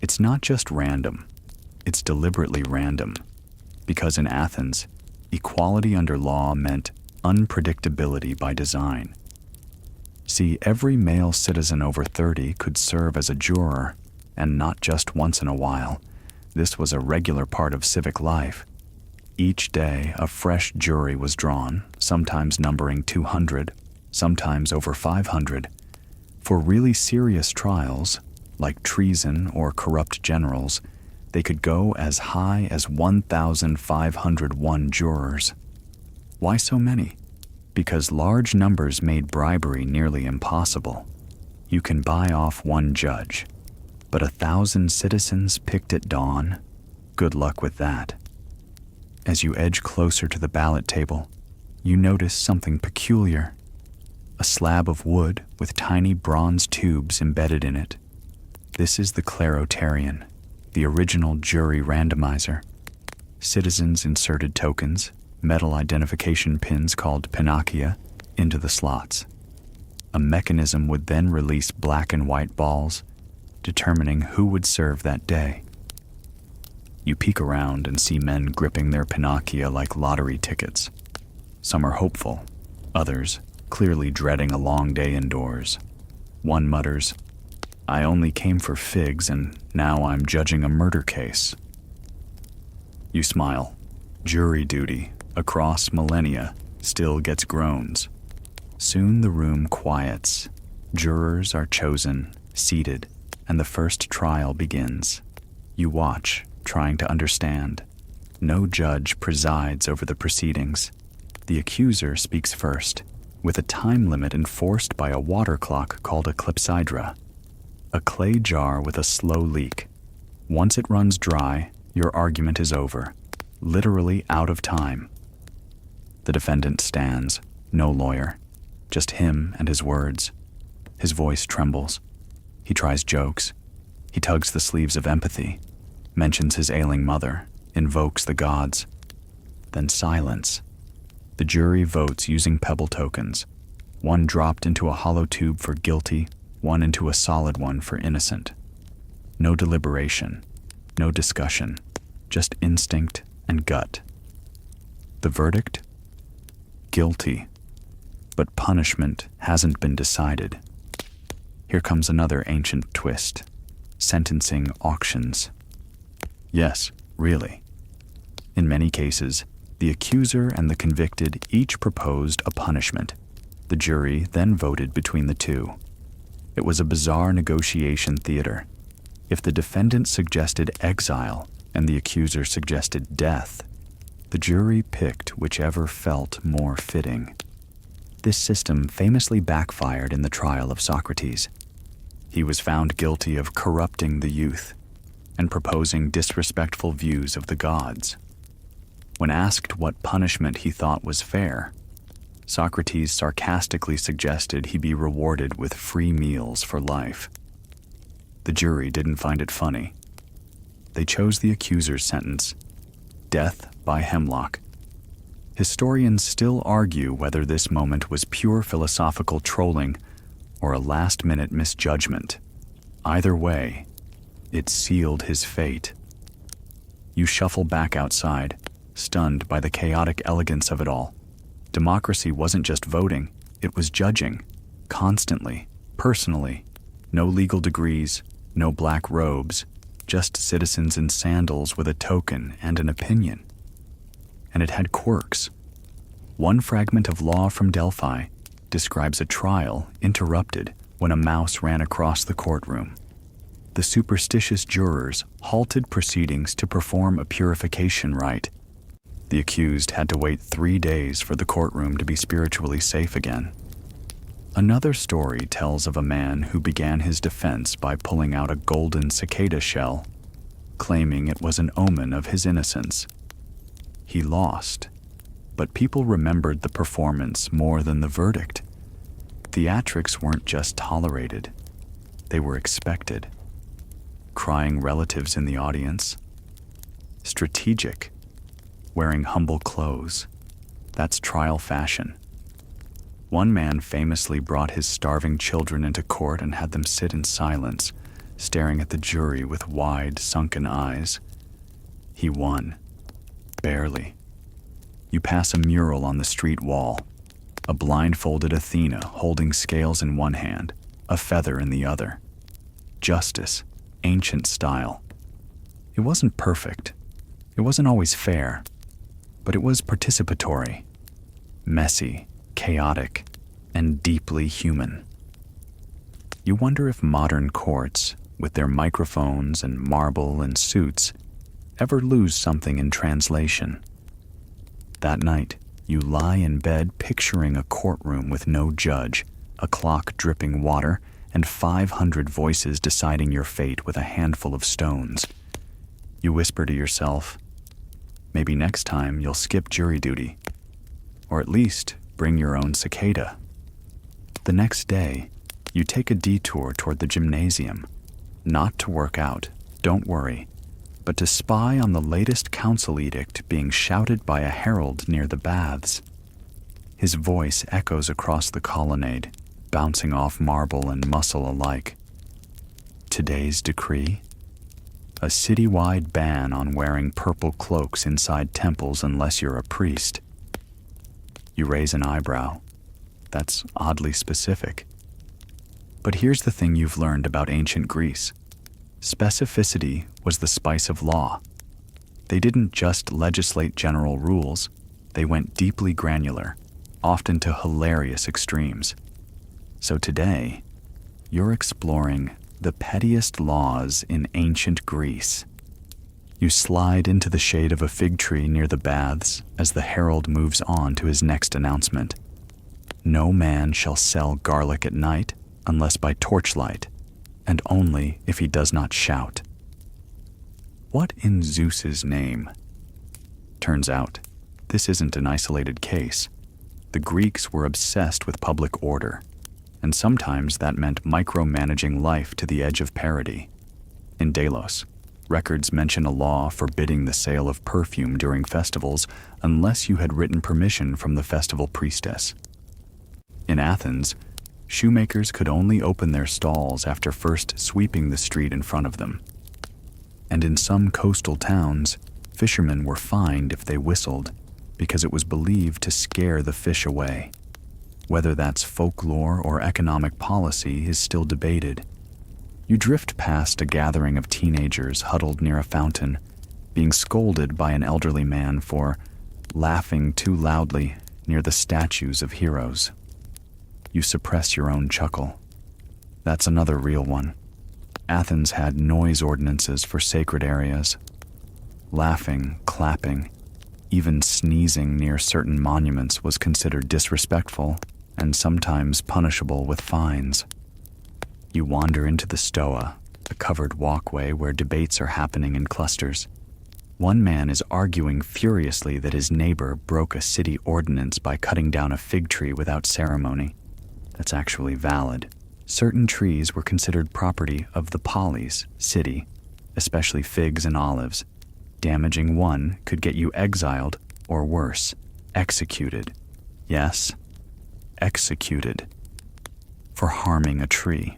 It's not just random, it's deliberately random, because in Athens, equality under law meant unpredictability by design. See, every male citizen over 30 could serve as a juror, and not just once in a while. This was a regular part of civic life. Each day, a fresh jury was drawn, sometimes numbering 200, sometimes over 500. For really serious trials, like treason or corrupt generals, they could go as high as 1,501 jurors. Why so many? Because large numbers made bribery nearly impossible. You can buy off one judge, but 1,000 citizens picked at dawn? Good luck with that. As you edge closer to the ballot table, you notice something peculiar. A slab of wood with tiny bronze tubes embedded in it. This is the Clarotarian, the original jury randomizer. Citizens inserted tokens, metal identification pins called pinocchia, into the slots. A mechanism would then release black and white balls, determining who would serve that day. You peek around and see men gripping their pinocchia like lottery tickets. Some are hopeful, others clearly dreading a long day indoors. One mutters, "I only came for figs and now I'm judging a murder case." You smile. Jury duty, across millennia, still gets groans. Soon the room quiets. Jurors are chosen, seated, and the first trial begins. You watch, trying to understand. No judge presides over the proceedings. The accuser speaks first, with a time limit enforced by a water clock called a clepsydra, a clay jar with a slow leak. Once it runs dry, your argument is over, literally out of time. The defendant stands, no lawyer, just him and his words. His voice trembles. He tries jokes. He tugs the sleeves of empathy, mentions his ailing mother, invokes the gods. Then silence. The jury votes using Pebble tokens, one dropped into a hollow tube for guilty, one into a solid one for innocent. No deliberation, no discussion, just instinct and gut. The verdict? Guilty. But punishment hasn't been decided. Here comes another ancient twist. Sentencing auctions. Yes, really. In many cases, the accuser and the convicted each proposed a punishment. The jury then voted between the two. It was a bizarre negotiation theater. If the defendant suggested exile and the accuser suggested death, the jury picked whichever felt more fitting. This system famously backfired in the trial of Socrates. He was found guilty of corrupting the youth and proposing disrespectful views of the gods. When asked what punishment he thought was fair, Socrates sarcastically suggested he be rewarded with free meals for life. The jury didn't find it funny. They chose the accuser's sentence, death by hemlock. Historians still argue whether this moment was pure philosophical trolling or a last-minute misjudgment. Either way, it sealed his fate. You shuffle back outside, stunned by the chaotic elegance of it all. Democracy wasn't just voting, it was judging. Constantly, personally. No legal degrees, no black robes, just citizens in sandals with a token and an opinion. And it had quirks. One fragment of law from Delphi describes a trial interrupted when a mouse ran across the courtroom. The superstitious jurors halted proceedings to perform a purification rite. The accused had to wait 3 days for the courtroom to be spiritually safe again. Another story tells of a man who began his defense by pulling out a golden cicada shell, claiming it was an omen of his innocence. He lost, but people remembered the performance more than the verdict. Theatrics weren't just tolerated, they were expected. Crying relatives in the audience. Strategic. Wearing humble clothes. That's trial fashion. One man famously brought his starving children into court and had them sit in silence, staring at the jury with wide, sunken eyes. He won. Barely. You pass a mural on the street wall. A blindfolded Athena holding scales in one hand, a feather in the other. Justice. Ancient style. It wasn't perfect. It wasn't always fair. But it was participatory. Messy, chaotic, and deeply human. You wonder if modern courts, with their microphones and marble and suits, ever lose something in translation. That night, you lie in bed picturing a courtroom with no judge, a clock dripping water, and 500 voices deciding your fate with a handful of stones. You whisper to yourself, maybe next time you'll skip jury duty, or at least bring your own cicada. The next day, you take a detour toward the gymnasium, not to work out, don't worry, but to spy on the latest council edict being shouted by a herald near the baths. His voice echoes across the colonnade, bouncing off marble and muscle alike. Today's decree? A citywide ban on wearing purple cloaks inside temples unless you're a priest. You raise an eyebrow. That's oddly specific. But here's the thing you've learned about ancient Greece. Specificity was the spice of law. They didn't just legislate general rules, they went deeply granular, often to hilarious extremes. So today, you're exploring the pettiest laws in ancient Greece. You slide into the shade of a fig tree near the baths as the herald moves on to his next announcement. No man shall sell garlic at night unless by torchlight, and only if he does not shout. What in Zeus's name? Turns out, this isn't an isolated case. The Greeks were obsessed with public order, and sometimes that meant micromanaging life to the edge of parody. In Delos, records mention a law forbidding the sale of perfume during festivals unless you had written permission from the festival priestess. In Athens, shoemakers could only open their stalls after first sweeping the street in front of them. And in some coastal towns, fishermen were fined if they whistled, because it was believed to scare the fish away. Whether that's folklore or economic policy is still debated. You drift past a gathering of teenagers huddled near a fountain, being scolded by an elderly man for laughing too loudly near the statues of heroes. You suppress your own chuckle. That's another real one. Athens had noise ordinances for sacred areas. Laughing, clapping, even sneezing near certain monuments was considered disrespectful and sometimes punishable with fines. You wander into the Stoa, a covered walkway where debates are happening in clusters. One man is arguing furiously that his neighbor broke a city ordinance by cutting down a fig tree without ceremony. That's actually valid. Certain trees were considered property of the polis, city, especially figs and olives. Damaging one could get you exiled, or worse, executed. Yes, executed. For harming a tree.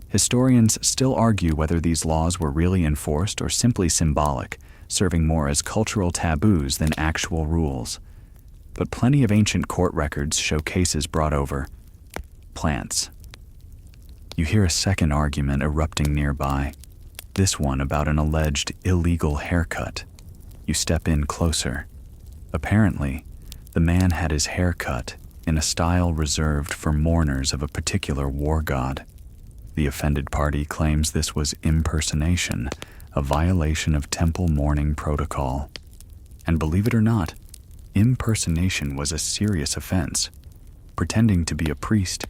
Historians still argue whether these laws were really enforced or simply symbolic, serving more as cultural taboos than actual rules. but plenty of ancient court records show cases brought over plants. You hear a second argument erupting nearby, this one about an alleged illegal haircut. You step in closer. Apparently, the man had his hair cut in a style reserved for mourners of a particular war god. The offended party claims this was impersonation, a violation of temple mourning protocol. And believe it or not, impersonation was a serious offense. Pretending to be a priest,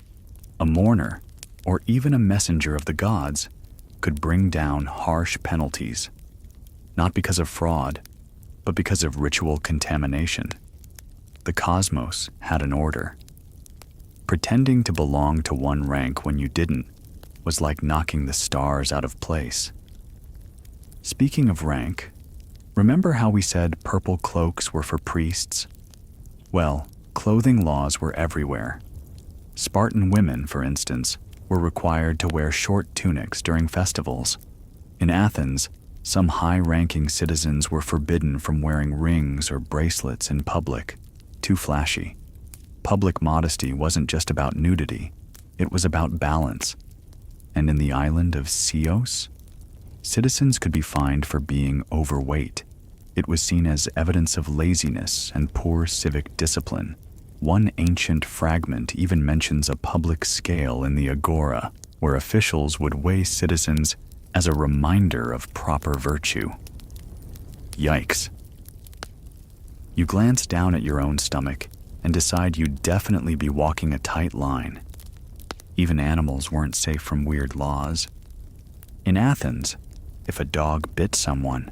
a mourner, or even a messenger of the gods could bring down harsh penalties, not because of fraud, but because of ritual contamination. The cosmos had an order. Pretending to belong to one rank when you didn't was like knocking the stars out of place. Speaking of rank, remember how we said purple cloaks were for priests? Well, clothing laws were everywhere. Spartan women, for instance, were required to wear short tunics during festivals. In Athens, some high-ranking citizens were forbidden from wearing rings or bracelets in public. Too flashy. Public modesty wasn't just about nudity, it was about balance. And in the island of Chios, citizens could be fined for being overweight. It was seen as evidence of laziness and poor civic discipline. One ancient fragment even mentions a public scale in the agora, where officials would weigh citizens as a reminder of proper virtue. Yikes. You glance down at your own stomach and decide you'd definitely be walking a tight line. Even animals weren't safe from weird laws. In Athens, if a dog bit someone,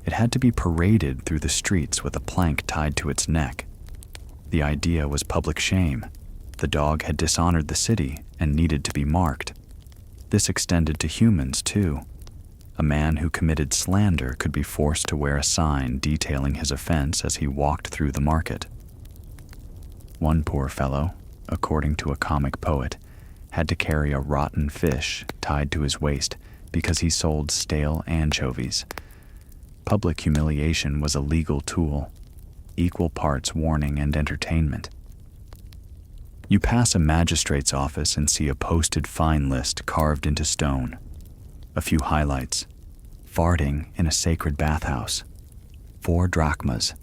it had to be paraded through the streets with a plank tied to its neck. The idea was public shame. The dog had dishonored the city and needed to be marked. This extended to humans, too. A man who committed slander could be forced to wear a sign detailing his offense as he walked through the market. One poor fellow, according to a comic poet, had to carry a rotten fish tied to his waist because he sold stale anchovies. Public humiliation was a legal tool, equal parts warning and entertainment. You pass a magistrate's office and see a posted fine list carved into stone. A few highlights: farting in a sacred bathhouse, 4 drachmas;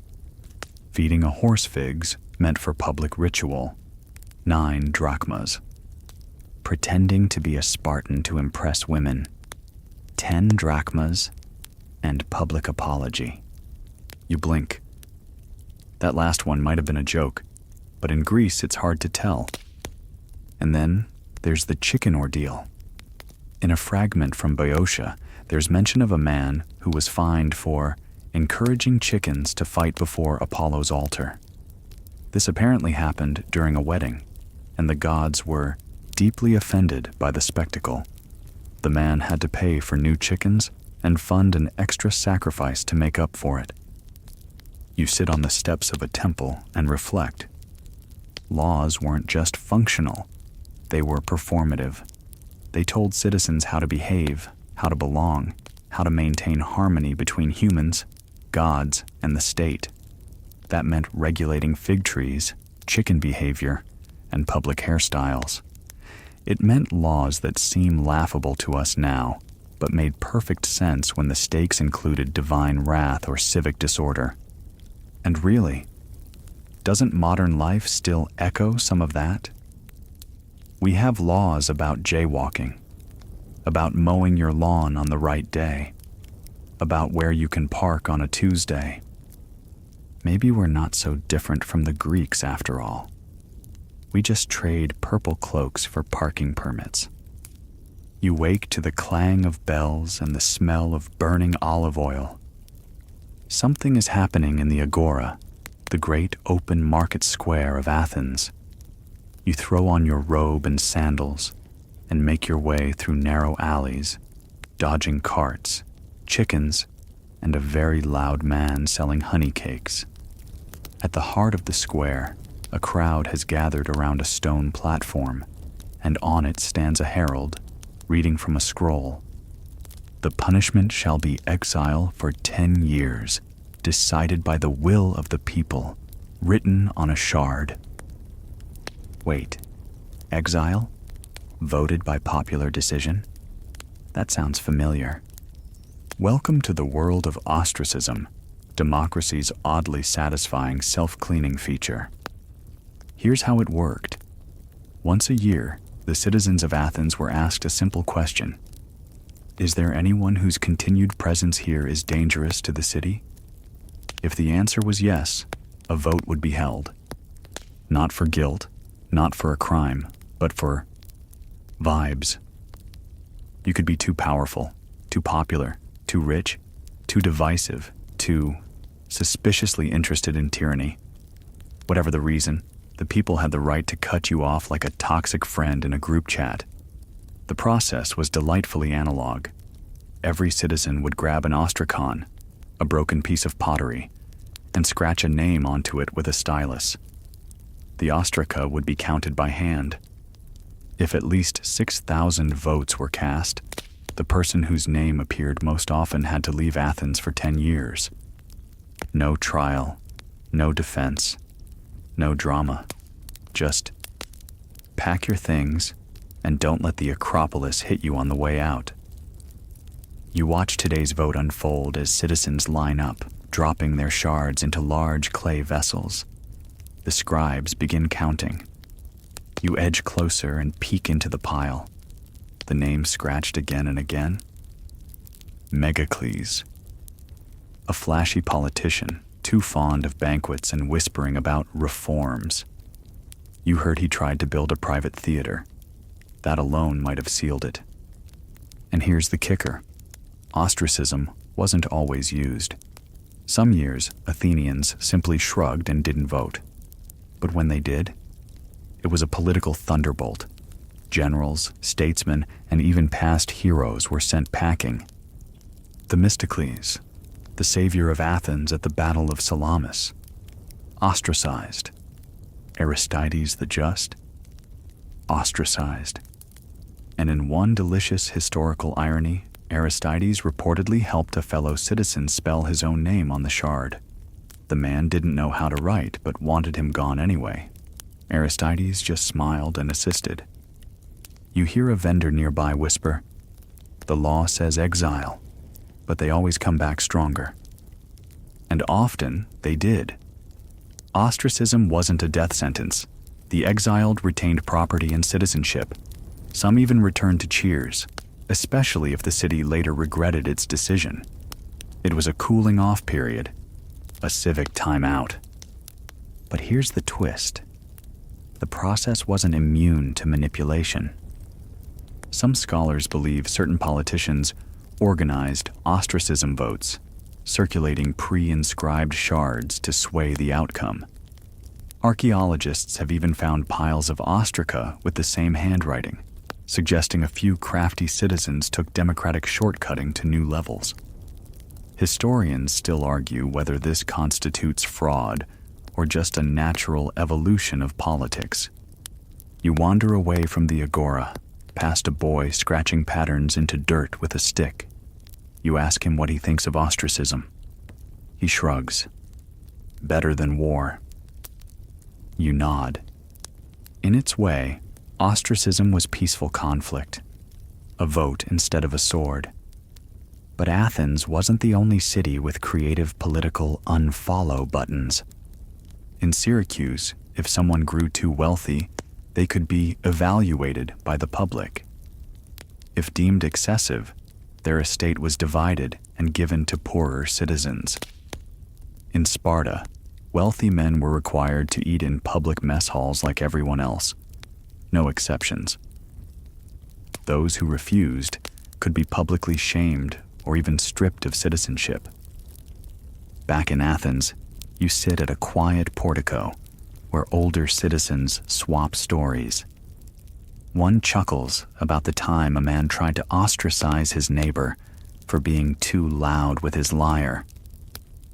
feeding a horse figs meant for public ritual, 9 drachmas; pretending to be a Spartan to impress women, 10 drachmas; and public apology. You blink. That last one might have been a joke, but in Greece it's hard to tell. And then there's the chicken ordeal. In a fragment from Boeotia, there's mention of a man who was fined for encouraging chickens to fight before Apollo's altar. This apparently happened during a wedding, and the gods were deeply offended by the spectacle. The man had to pay for new chickens and fund an extra sacrifice to make up for it. You sit on the steps of a temple and reflect. Laws weren't just functional, they were performative. They told citizens how to behave, how to belong, how to maintain harmony between humans, gods, and the state. That meant regulating fig trees, chicken behavior, and public hairstyles. It meant laws that seem laughable to us now, but made perfect sense when the stakes included divine wrath or civic disorder. And really, doesn't modern life still echo some of that? We have laws about jaywalking, about mowing your lawn on the right day, about where you can park on a Tuesday. Maybe we're not so different from the Greeks after all. We just trade purple cloaks for parking permits. You wake to the clang of bells and the smell of burning olive oil. Something is happening in the agora, the great open market square of Athens. You throw on your robe and sandals and make your way through narrow alleys, dodging carts, chickens, and a very loud man selling honey cakes. At the heart of the square, a crowd has gathered around a stone platform, and on it stands a herald, reading from a scroll. The punishment shall be exile for 10 years, decided by the will of the people, written on a shard. Wait, exile? Voted by popular decision? That sounds familiar. Welcome to the world of ostracism, democracy's oddly satisfying self-cleaning feature. Here's how it worked. Once a year, the citizens of Athens were asked a simple question. Is there anyone whose continued presence here is dangerous to the city? If the answer was yes, a vote would be held. Not for guilt, not for a crime, but for vibes. You could be too powerful, too popular, too rich, too divisive, too suspiciously interested in tyranny. Whatever the reason, the people had the right to cut you off like a toxic friend in a group chat. The process was delightfully analog. Every citizen would grab an ostracon, a broken piece of pottery, and scratch a name onto it with a stylus. The ostraca would be counted by hand. If at least 6,000 votes were cast, the person whose name appeared most often had to leave Athens for 10 years. No trial, no defense, no drama. Just pack your things and don't let the Acropolis hit you on the way out. You watch today's vote unfold as citizens line up, dropping their shards into large clay vessels. The scribes begin counting. You edge closer and peek into the pile. The name scratched again and again. Megacles. A flashy politician, too fond of banquets and whispering about reforms. You heard he tried to build a private theater. That alone might have sealed it. And here's the kicker. Ostracism wasn't always used. Some years, Athenians simply shrugged and didn't vote. But when they did, it was a political thunderbolt. Generals, statesmen, and even past heroes were sent packing. Themistocles, the savior of Athens at the Battle of Salamis, ostracized. Aristides the Just, ostracized. And in one delicious historical irony, Aristides reportedly helped a fellow citizen spell his own name on the shard. The man didn't know how to write, but wanted him gone anyway. Aristides just smiled and assisted. You hear a vendor nearby whisper, "The law says exile," but they always come back stronger. And often they did. Ostracism wasn't a death sentence. The exiled retained property and citizenship. Some even returned to cheers, especially if the city later regretted its decision. It was a cooling off period, a civic timeout. But here's the twist. The process wasn't immune to manipulation. Some scholars believe certain politicians organized ostracism votes, circulating pre-inscribed shards to sway the outcome. Archaeologists have even found piles of ostraca with the same handwriting, suggesting a few crafty citizens took democratic shortcutting to new levels. Historians still argue whether this constitutes fraud or just a natural evolution of politics. You wander away from the agora, past a boy scratching patterns into dirt with a stick. You ask him what he thinks of ostracism. He shrugs. Better than war. You nod. In its way, ostracism was peaceful conflict, a vote instead of a sword. But Athens wasn't the only city with creative political unfollow buttons. In Syracuse, if someone grew too wealthy, they could be evaluated by the public. If deemed excessive, their estate was divided and given to poorer citizens. In Sparta, wealthy men were required to eat in public mess halls like everyone else. No exceptions. Those who refused could be publicly shamed or even stripped of citizenship. Back in Athens, you sit at a quiet portico where older citizens swap stories. One chuckles about the time a man tried to ostracize his neighbor for being too loud with his lyre.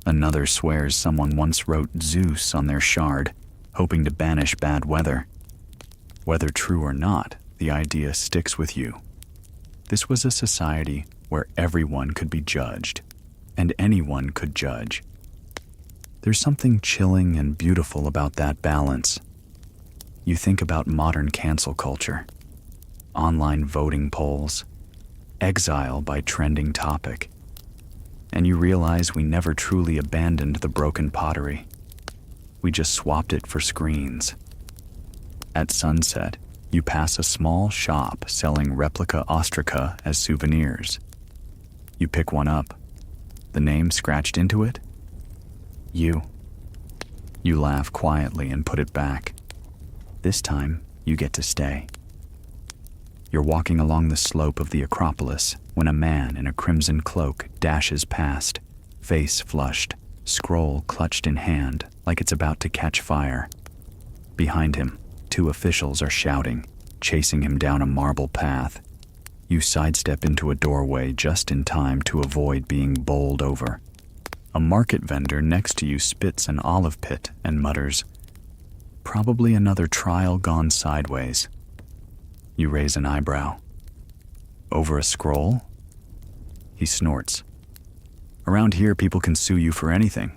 Another swears someone once wrote Zeus on their shard, hoping to banish bad weather. Whether true or not, the idea sticks with you. This was a society where everyone could be judged, and anyone could judge. There's something chilling and beautiful about that balance. You think about modern cancel culture, online voting polls, exile by trending topic, and you realize we never truly abandoned the broken pottery. We just swapped it for screens. At sunset, you pass a small shop selling replica ostraca as souvenirs. You pick one up. The name scratched into it? You. You laugh quietly and put it back. This time, you get to stay. You're walking along the slope of the Acropolis when a man in a crimson cloak dashes past, face flushed, scroll clutched in hand like it's about to catch fire. Behind him, 2 officials are shouting, chasing him down a marble path. You sidestep into a doorway just in time to avoid being bowled over. A market vendor next to you spits an olive pit and mutters, "Probably another trial gone sideways." You raise an eyebrow. "Over a scroll?" He snorts. "Around here, people can sue you for anything.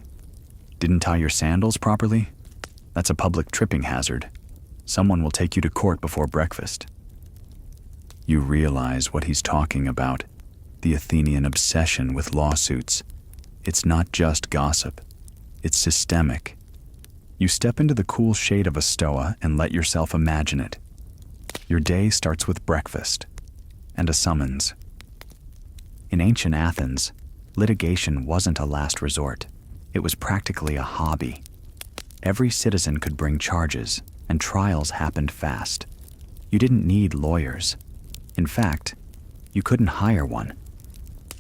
Didn't tie your sandals properly? That's a public tripping hazard. Someone will take you to court before breakfast." You realize what he's talking about, the Athenian obsession with lawsuits. It's not just gossip. It's systemic. You step into the cool shade of a stoa and let yourself imagine it. Your day starts with breakfast and a summons. In ancient Athens, litigation wasn't a last resort. It was practically a hobby. Every citizen could bring charges, and trials happened fast. You didn't need lawyers. In fact, you couldn't hire one.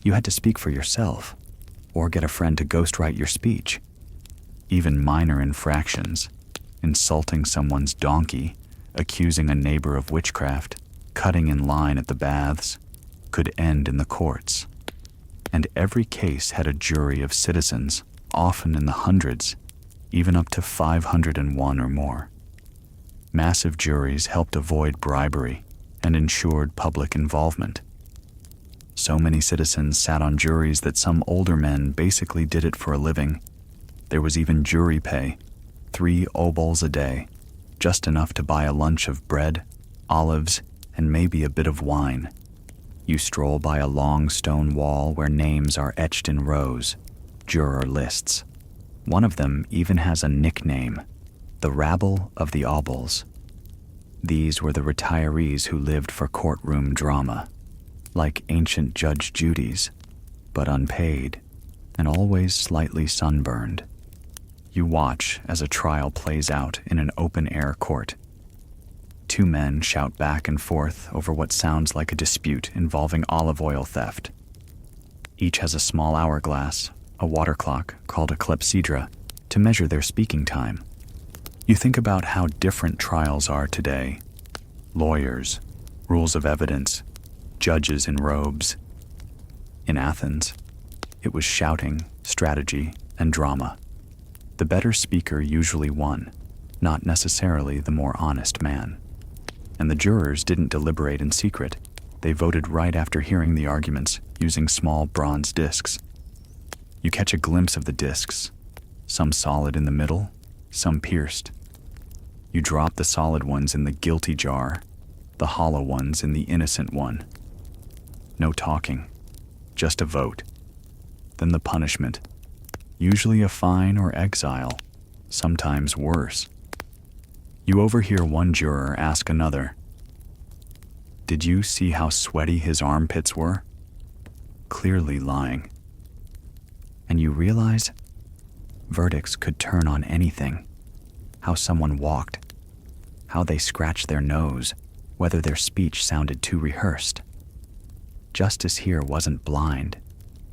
You had to speak for yourself, or get a friend to ghostwrite your speech. Even minor infractions, insulting someone's donkey, accusing a neighbor of witchcraft, cutting in line at the baths, could end in the courts. And every case had a jury of citizens, often in the hundreds, even up to 501 or more. Massive juries helped avoid bribery and ensured public involvement. So many citizens sat on juries that some older men basically did it for a living. There was even jury pay, 3 obols a day, just enough to buy a lunch of bread, olives, and maybe a bit of wine. You stroll by a long stone wall where names are etched in rows, juror lists. One of them even has a nickname, the Rabble of the Obols. These were the retirees who lived for courtroom drama, like ancient Judge Judy's, but unpaid and always slightly sunburned. You watch as a trial plays out in an open-air court. 2 men shout back and forth over what sounds like a dispute involving olive oil theft. Each has a small hourglass, a water clock called a clepsydra, to measure their speaking time. You think about how different trials are today. Lawyers, rules of evidence, judges in robes. In Athens, it was shouting, strategy, and drama. The better speaker usually won, not necessarily the more honest man. And the jurors didn't deliberate in secret. They voted right after hearing the arguments using small bronze discs. You catch a glimpse of the discs, some solid in the middle, some pierced. You drop the solid ones in the guilty jar, the hollow ones in the innocent one. No talking, just a vote. Then the punishment, usually a fine or exile, sometimes worse. You overhear one juror ask another, "Did you see how sweaty his armpits were?" Clearly lying. And you realize verdicts could turn on anything. How someone walked, how they scratched their nose, whether their speech sounded too rehearsed. Justice here wasn't blind,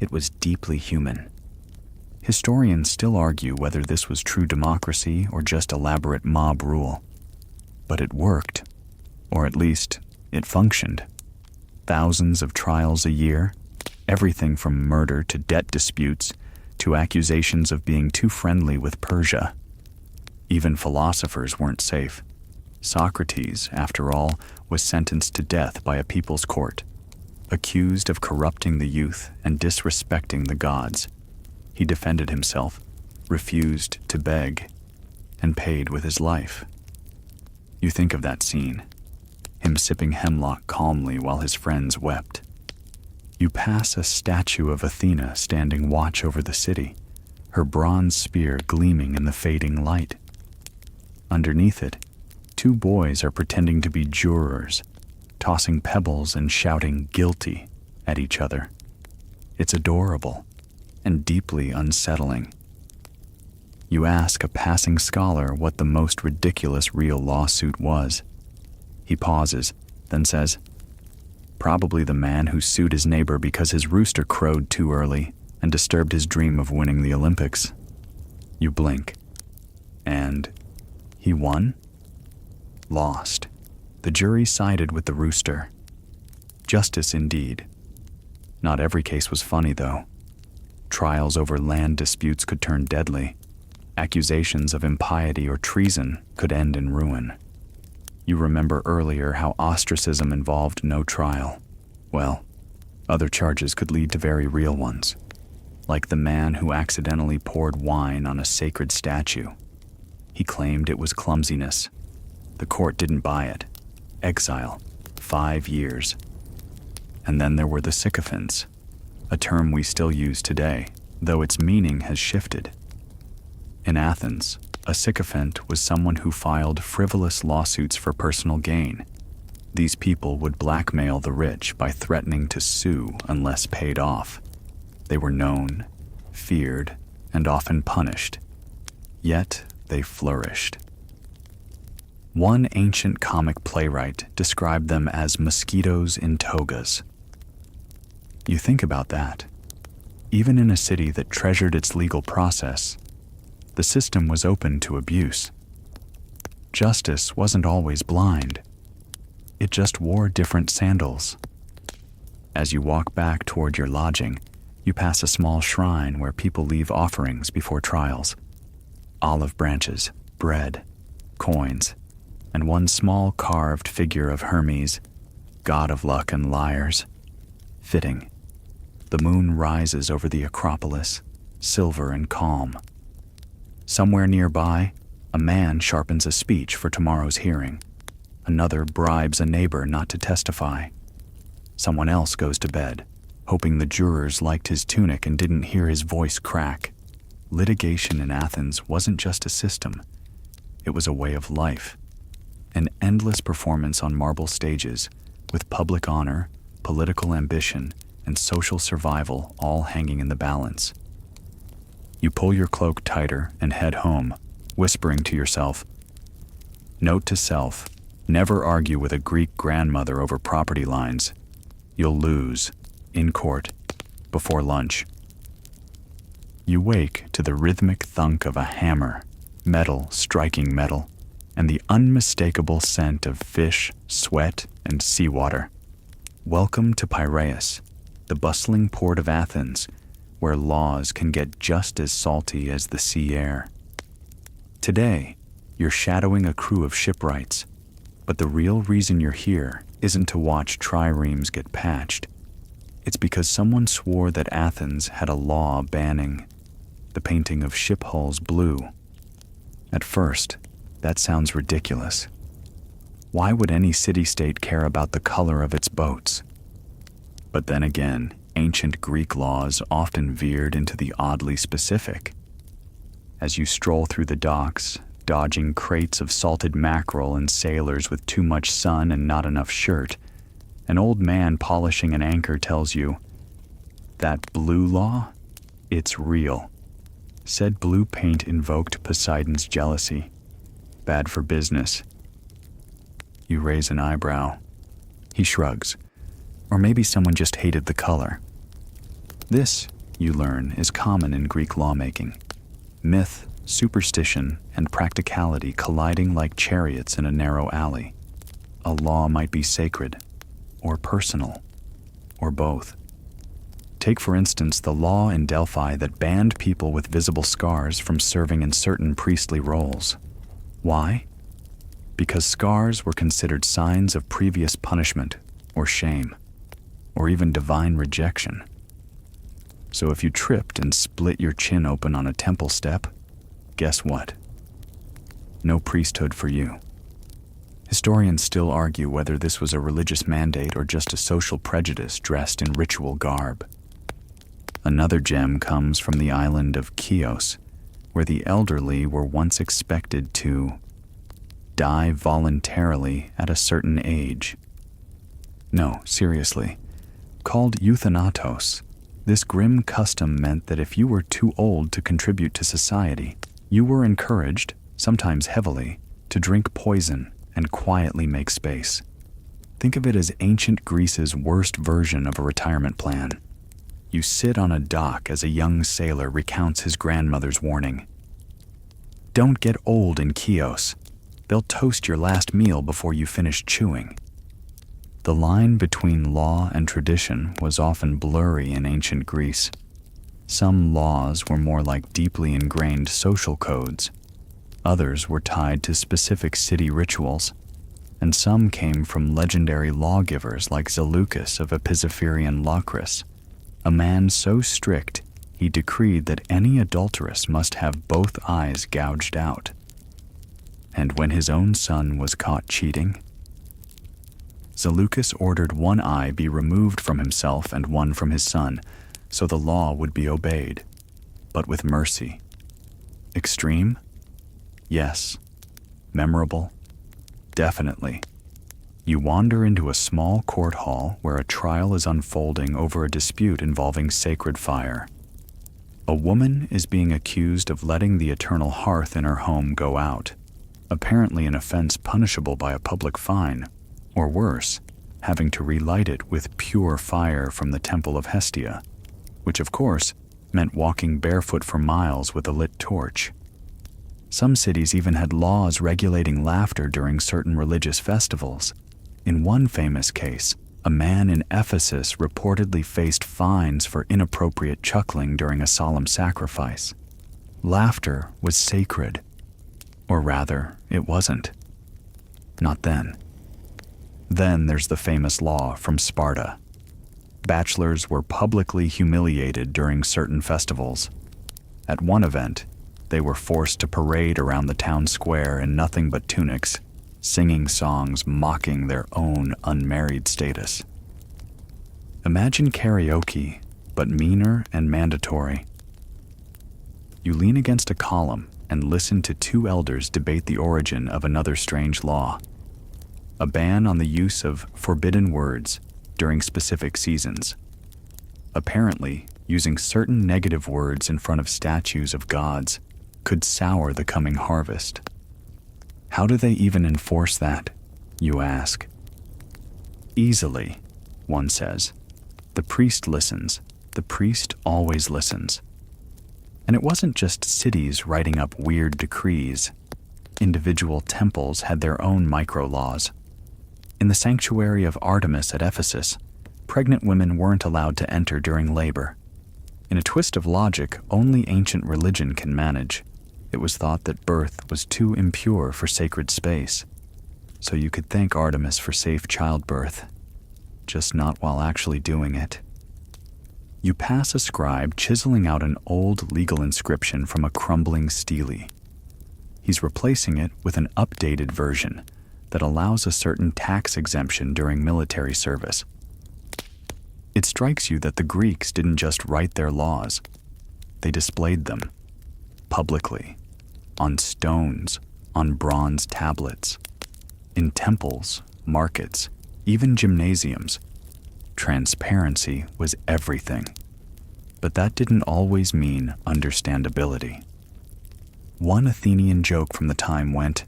it was deeply human. Historians still argue whether this was true democracy or just elaborate mob rule. But it worked, or at least it functioned. Thousands of trials a year, everything from murder to debt disputes to accusations of being too friendly with Persia. Even philosophers weren't safe. Socrates, after all, was sentenced to death by a people's court, accused of corrupting the youth and disrespecting the gods. He defended himself, refused to beg, and paid with his life. You think of that scene, him sipping hemlock calmly while his friends wept. You pass a statue of Athena standing watch over the city, her bronze spear gleaming in the fading light. Underneath it, two boys are pretending to be jurors, tossing pebbles and shouting "guilty" at each other. It's adorable and deeply unsettling. You ask a passing scholar what the most ridiculous real lawsuit was. He pauses, then says, "Probably the man who sued his neighbor because his rooster crowed too early and disturbed his dream of winning the Olympics." You blink. And he won? Lost. The jury sided with the rooster. Justice indeed. Not every case was funny, though. Trials over land disputes could turn deadly. Accusations of impiety or treason could end in ruin. You remember earlier how ostracism involved no trial. Well, other charges could lead to very real ones, like the man who accidentally poured wine on a sacred statue. He claimed it was clumsiness. The court didn't buy it. Exile, 5 years. And then there were the sycophants, a term we still use today, though its meaning has shifted. In Athens, a sycophant was someone who filed frivolous lawsuits for personal gain. These people would blackmail the rich by threatening to sue unless paid off. They were known, feared, and often punished. Yet they flourished. One ancient comic playwright described them as mosquitoes in togas. You think about that. Even in a city that treasured its legal process, the system was open to abuse. Justice wasn't always blind. It just wore different sandals. As you walk back toward your lodging, you pass a small shrine where people leave offerings before trials. Olive branches, bread, coins, and one small carved figure of Hermes, god of luck and liars. Fitting. The moon rises over the Acropolis, silver and calm. Somewhere nearby, a man sharpens a speech for tomorrow's hearing. Another bribes a neighbor not to testify. Someone else goes to bed, hoping the jurors liked his tunic and didn't hear his voice crack. Litigation in Athens wasn't just a system. It was a way of life. An endless performance on marble stages, with public honor, political ambition, and social survival all hanging in the balance. You pull your cloak tighter and head home, whispering to yourself, "Note to self, never argue with a Greek grandmother over property lines. You'll lose, in court, before lunch." You wake to the rhythmic thunk of a hammer, metal striking metal, and the unmistakable scent of fish, sweat, and seawater. Welcome to Piraeus, the bustling port of Athens, where laws can get just as salty as the sea air. Today, you're shadowing a crew of shipwrights, but the real reason you're here isn't to watch triremes get patched. It's because someone swore that Athens had a law banning the painting of ship hulls blue. At first, that sounds ridiculous. Why would any city-state care about the color of its boats? But then again, ancient Greek laws often veered into the oddly specific. As you stroll through the docks, dodging crates of salted mackerel and sailors with too much sun and not enough shirt, an old man polishing an anchor tells you, "That blue law? It's real." Said blue paint invoked Poseidon's jealousy. Bad for business. You raise an eyebrow. He shrugs. Or maybe someone just hated the color. This, you learn, is common in Greek lawmaking. Myth, superstition, and practicality colliding like chariots in a narrow alley. A law might be sacred, or personal, or both. Take, for instance, the law in Delphi that banned people with visible scars from serving in certain priestly roles. Why? Because scars were considered signs of previous punishment or shame, or even divine rejection. So if you tripped and split your chin open on a temple step, guess what? No priesthood for you. Historians still argue whether this was a religious mandate or just a social prejudice dressed in ritual garb. Another gem comes from the island of Chios, where the elderly were once expected to die voluntarily at a certain age. No, seriously. Called euthanatos, this grim custom meant that if you were too old to contribute to society, you were encouraged, sometimes heavily, to drink poison and quietly make space. Think of it as ancient Greece's worst version of a retirement plan. You sit on a dock as a young sailor recounts his grandmother's warning. Don't get old in Chios. They'll toast your last meal before you finish chewing. The line between law and tradition was often blurry in ancient Greece. Some laws were more like deeply ingrained social codes. Others were tied to specific city rituals, and some came from legendary lawgivers like Zaleucus of Epizypherian Locris, a man so strict he decreed that any adulteress must have both eyes gouged out. And when his own son was caught cheating, Zaleucus ordered one eye be removed from himself and one from his son, so the law would be obeyed, but with mercy. Extreme? Yes. Memorable? Definitely. You wander into a small court hall where a trial is unfolding over a dispute involving sacred fire. A woman is being accused of letting the eternal hearth in her home go out, apparently an offense punishable by a public fine, or worse, having to relight it with pure fire from the temple of Hestia, which of course meant walking barefoot for miles with a lit torch. Some cities even had laws regulating laughter during certain religious festivals. In one famous case, a man in Ephesus reportedly faced fines for inappropriate chuckling during a solemn sacrifice. Laughter was sacred. Or rather, it wasn't. Not then. Then there's the famous law from Sparta. Bachelors were publicly humiliated during certain festivals. At one event, they were forced to parade around the town square in nothing but tunics, singing songs mocking their own unmarried status. Imagine karaoke, but meaner and mandatory. You lean against a column and listen to two elders debate the origin of another strange law. A ban on the use of forbidden words during specific seasons. Apparently, using certain negative words in front of statues of gods could sour the coming harvest. How do they even enforce that, you ask? Easily, one says. The priest listens. The priest always listens. And it wasn't just cities writing up weird decrees. Individual temples had their own micro-laws. In the sanctuary of Artemis at Ephesus, pregnant women weren't allowed to enter during labor. In a twist of logic only ancient religion can manage, it was thought that birth was too impure for sacred space. So you could thank Artemis for safe childbirth, just not while actually doing it. You pass a scribe chiseling out an old legal inscription from a crumbling stele. He's replacing it with an updated version that allows a certain tax exemption during military service. It strikes you that the Greeks didn't just write their laws. They displayed them, publicly, on stones, on bronze tablets, in temples, markets, even gymnasiums. Transparency was everything. But that didn't always mean understandability. One Athenian joke from the time went,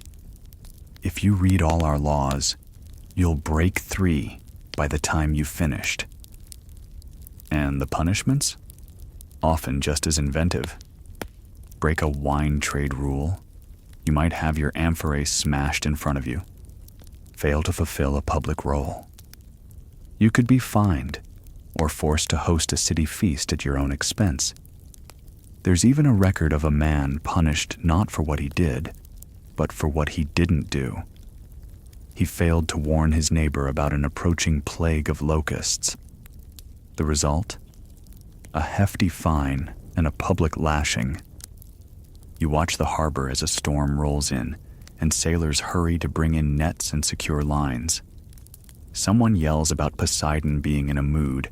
"If you read all our laws, you'll break 3 by the time you've finished." And the punishments? Often just as inventive. Break a wine trade rule, you might have your amphorae smashed in front of you. Fail to fulfill a public role. You could be fined or forced to host a city feast at your own expense. There's even a record of a man punished not for what he did, but for what he didn't do. He failed to warn his neighbor about an approaching plague of locusts. The result? A hefty fine and a public lashing. You watch the harbor as a storm rolls in, and sailors hurry to bring in nets and secure lines. Someone yells about Poseidon being in a mood,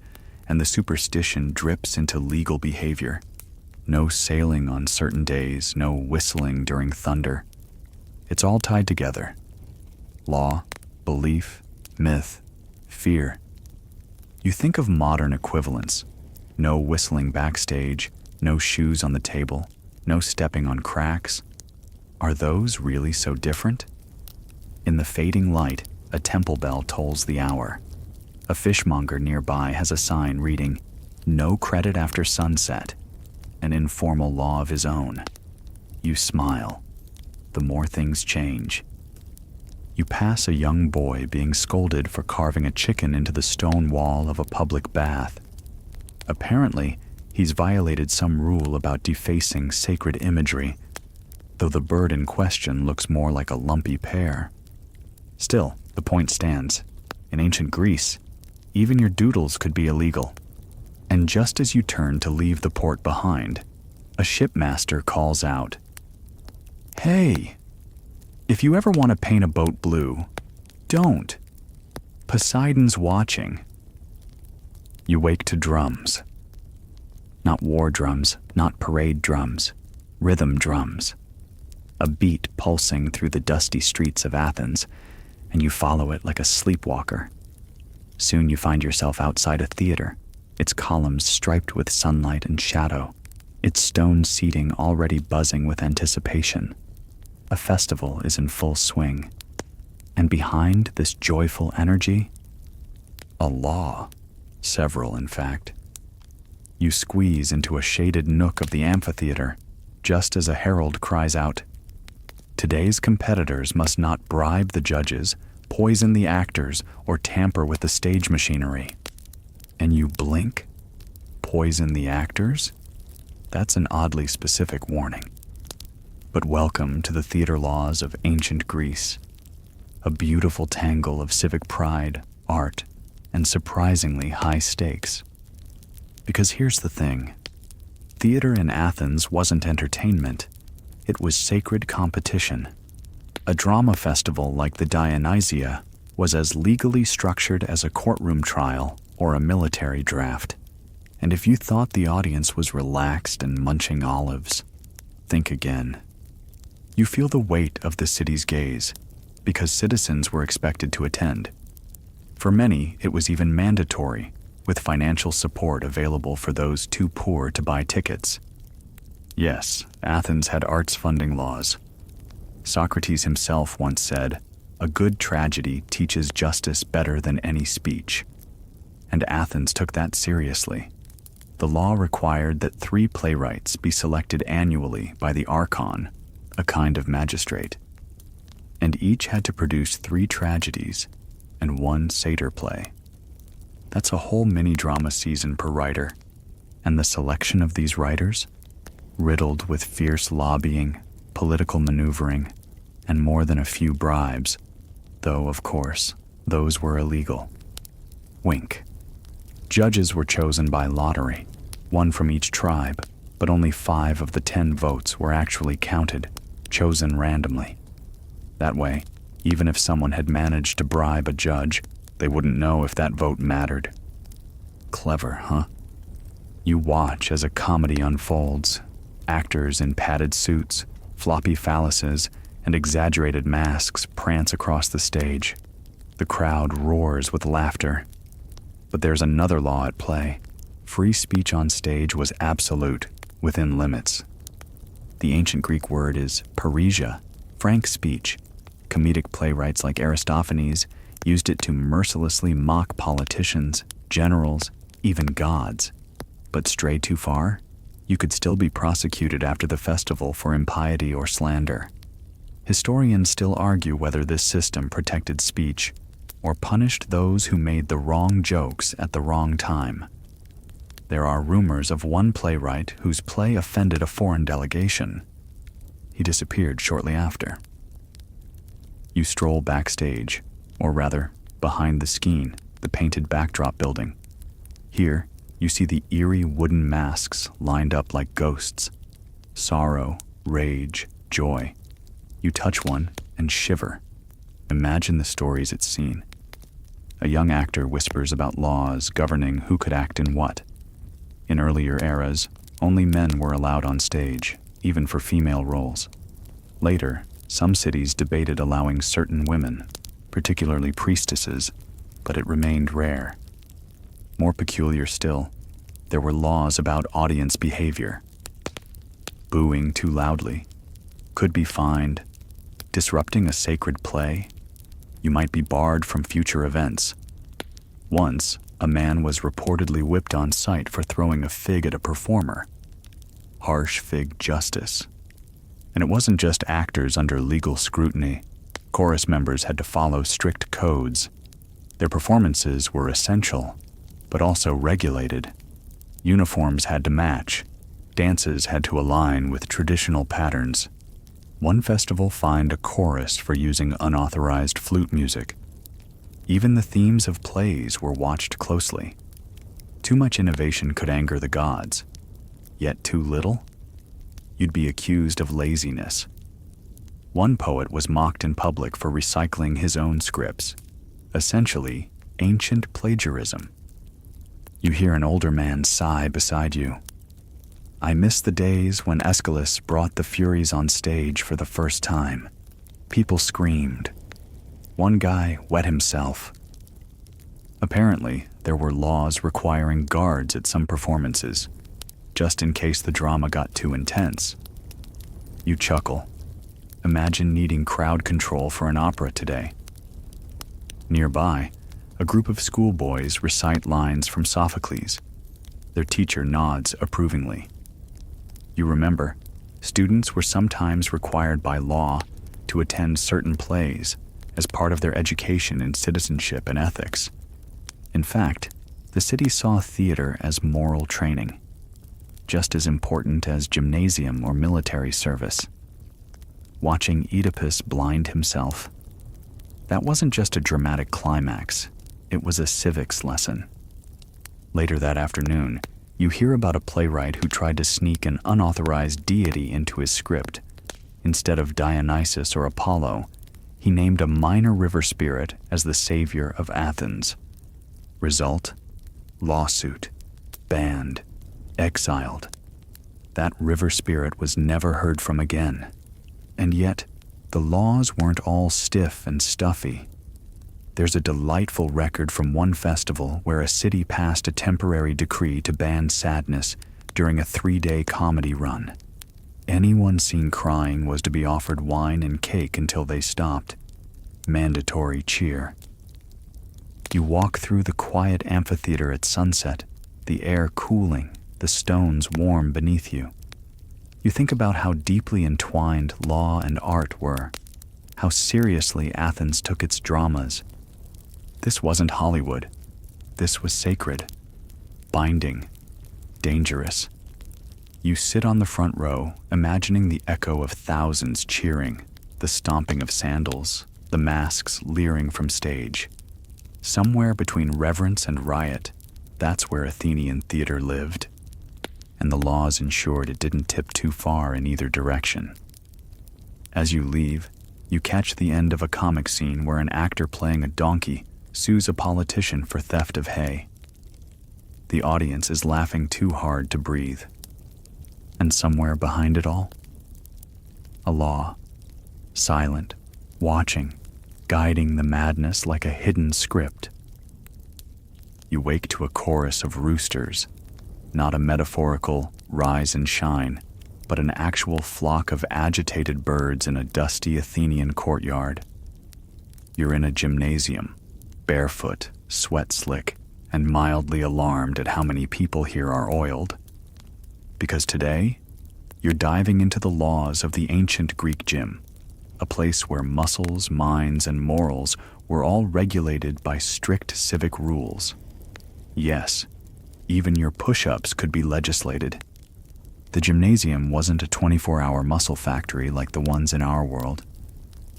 and the superstition drips into legal behavior. No sailing on certain days, no whistling during thunder. It's all tied together. Law, belief, myth, fear. You think of modern equivalents. No whistling backstage, no shoes on the table, no stepping on cracks. Are those really so different? In the fading light, a temple bell tolls the hour. A fishmonger nearby has a sign reading, "No credit after sunset," an informal law of his own. You smile. The more things change. You pass a young boy being scolded for carving a chicken into the stone wall of a public bath. Apparently, he's violated some rule about defacing sacred imagery, though the bird in question looks more like a lumpy pear. Still, the point stands. In ancient Greece, even your doodles could be illegal. And just as you turn to leave the port behind, a shipmaster calls out, "Hey, if you ever want to paint a boat blue, don't. Poseidon's watching." You wake to drums. Not war drums, not parade drums, rhythm drums. A beat pulsing through the dusty streets of Athens, and you follow it like a sleepwalker. Soon you find yourself outside a theater, its columns striped with sunlight and shadow, its stone seating already buzzing with anticipation. A festival is in full swing. And behind this joyful energy, a law, several in fact. You squeeze into a shaded nook of the amphitheater, just as a herald cries out, "Today's competitors must not bribe the judges, poison the actors, or tamper with the stage machinery." And you blink? Poison the actors? That's an oddly specific warning. But welcome to the theater laws of ancient Greece. A beautiful tangle of civic pride, art, and surprisingly high stakes. Because here's the thing. Theater in Athens wasn't entertainment. It was sacred competition. A drama festival like the Dionysia was as legally structured as a courtroom trial or a military draft. And if you thought the audience was relaxed and munching olives, think again. You feel the weight of the city's gaze, because citizens were expected to attend. For many, it was even mandatory, with financial support available for those too poor to buy tickets. Yes, Athens had arts funding laws. Socrates himself once said, "A good tragedy teaches justice better than any speech." And Athens took that seriously. The law required that 3 playwrights be selected annually by the archon, a kind of magistrate. And each had to produce 3 tragedies and 1 satyr play. That's a whole mini-drama season per writer. And the selection of these writers? Riddled with fierce lobbying, political maneuvering, and more than a few bribes, though, of course, those were illegal. Wink. Judges were chosen by lottery, 1 from each tribe, but only 5 of the 10 votes were actually counted, chosen randomly. That way, even if someone had managed to bribe a judge, they wouldn't know if that vote mattered. Clever, huh? You watch as a comedy unfolds. Actors in padded suits, floppy phalluses, and exaggerated masks prance across the stage. The crowd roars with laughter. But there's another law at play. Free speech on stage was absolute, within limits. The ancient Greek word is parrhesia, frank speech. Comedic playwrights like Aristophanes used it to mercilessly mock politicians, generals, even gods. But stray too far, you could still be prosecuted after the festival for impiety or slander. Historians still argue whether this system protected speech or punished those who made the wrong jokes at the wrong time. There are rumors of one playwright whose play offended a foreign delegation. He disappeared shortly after. You stroll backstage, or rather, behind the skene, the painted backdrop building. Here, you see the eerie wooden masks lined up like ghosts. Sorrow, rage, joy. You touch one and shiver. Imagine the stories it's seen. A young actor whispers about laws governing who could act in what. In earlier eras, only men were allowed on stage, even for female roles. Later, some cities debated allowing certain women, particularly priestesses, but it remained rare. More peculiar still, there were laws about audience behavior. Booing too loudly could be fined. Disrupting a sacred play, you might be barred from future events. Once, a man was reportedly whipped on sight for throwing a fig at a performer. Harsh fig justice. And it wasn't just actors under legal scrutiny. Chorus members had to follow strict codes. Their performances were essential, but also regulated. Uniforms had to match. Dances had to align with traditional patterns. One festival fined a chorus for using unauthorized flute music. Even the themes of plays were watched closely. Too much innovation could anger the gods. Yet too little? You'd be accused of laziness. One poet was mocked in public for recycling his own scripts. Essentially, ancient plagiarism. You hear an older man sigh beside you. I miss the days when Aeschylus brought the Furies on stage for the first time. People screamed. One guy wet himself. Apparently, there were laws requiring guards at some performances, just in case the drama got too intense. You chuckle. Imagine needing crowd control for an opera today. Nearby, a group of schoolboys recite lines from Sophocles. Their teacher nods approvingly. You remember, students were sometimes required by law to attend certain plays as part of their education in citizenship and ethics. In fact, the city saw theater as moral training, just as important as gymnasium or military service. Watching Oedipus blind himself, that wasn't just a dramatic climax, it was a civics lesson. Later that afternoon, you hear about a playwright who tried to sneak an unauthorized deity into his script. Instead of Dionysus or Apollo, he named a minor river spirit as the savior of Athens. Result? Lawsuit. Banned. Exiled. That river spirit was never heard from again. And yet, the laws weren't all stiff and stuffy. There's a delightful record from one festival where a city passed a temporary decree to ban sadness during a 3-day comedy run. Anyone seen crying was to be offered wine and cake until they stopped. Mandatory cheer. You walk through the quiet amphitheater at sunset, the air cooling, the stones warm beneath you. You think about how deeply entwined law and art were, how seriously Athens took its dramas. This wasn't Hollywood. This was sacred, binding, dangerous. You sit on the front row, imagining the echo of thousands cheering, the stomping of sandals, the masks leering from stage. Somewhere between reverence and riot, that's where Athenian theater lived. And the laws ensured it didn't tip too far in either direction. As you leave, you catch the end of a comic scene where an actor playing a donkey sues a politician for theft of hay. The audience is laughing too hard to breathe. And somewhere behind it all, a law, silent, watching, guiding the madness like a hidden script. You wake to a chorus of roosters, not a metaphorical rise and shine, but an actual flock of agitated birds in a dusty Athenian courtyard. You're in a gymnasium, barefoot, sweat slick, and mildly alarmed at how many people here are oiled. Because today, you're diving into the laws of the ancient Greek gym, a place where muscles, minds, and morals were all regulated by strict civic rules. Yes, even your push-ups could be legislated. The gymnasium wasn't a 24-hour muscle factory like the ones in our world.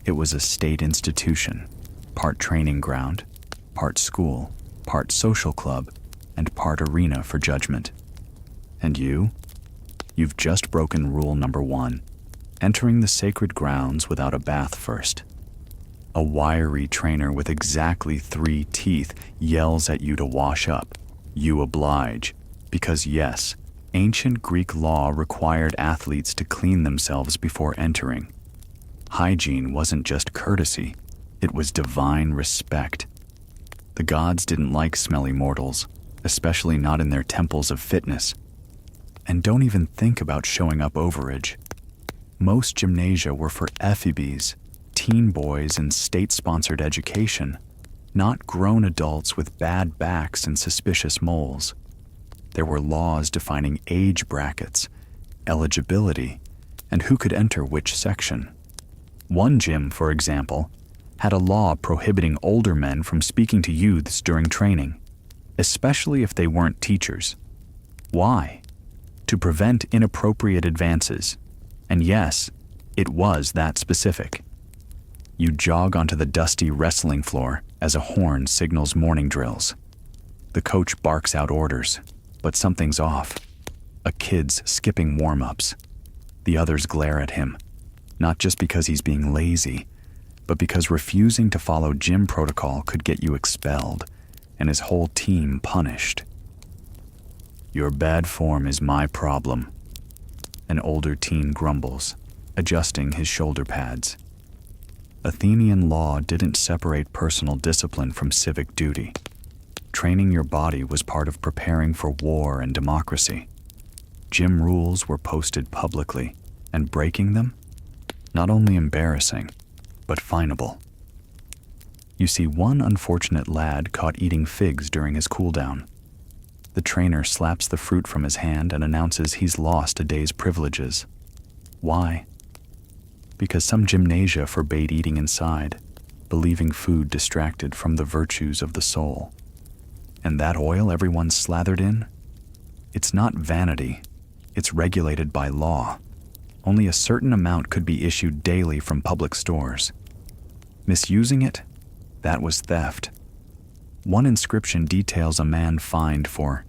It was a state institution, part training ground, part school, part social club, and part arena for judgment. And you've just broken rule number 1. entering the sacred grounds without a bath first. A wiry trainer with exactly 3 teeth yells at you to wash up. You oblige, because yes, ancient Greek law required athletes to clean themselves before entering. Hygiene wasn't just courtesy, it was divine respect. The gods didn't like smelly mortals, especially not in their temples of fitness. And don't even think about showing up overage. Most gymnasia were for ephebes, teen boys in state-sponsored education, not grown adults with bad backs and suspicious moles. There were laws defining age brackets, eligibility, and who could enter which section. One gym, for example, had a law prohibiting older men from speaking to youths during training, especially if they weren't teachers. Why? To prevent inappropriate advances. And yes, it was that specific. You jog onto the dusty wrestling floor as a horn signals morning drills. The coach barks out orders, but something's off. A kid's skipping warm-ups. The others glare at him, not just because he's being lazy, but because refusing to follow gym protocol could get you expelled and his whole team punished. Your bad form is my problem, an older teen grumbles, adjusting his shoulder pads. Athenian law didn't separate personal discipline from civic duty. Training your body was part of preparing for war and democracy. Gym rules were posted publicly, and breaking them? Not only embarrassing, but finable. You see one unfortunate lad caught eating figs during his cool-down. The trainer slaps the fruit from his hand and announces he's lost a day's privileges. Why? Because some gymnasia forbade eating inside, believing food distracted from the virtues of the soul. And that oil everyone's slathered in? It's not vanity. It's regulated by law. Only a certain amount could be issued daily from public stores. Misusing it? That was theft. One inscription details a man fined for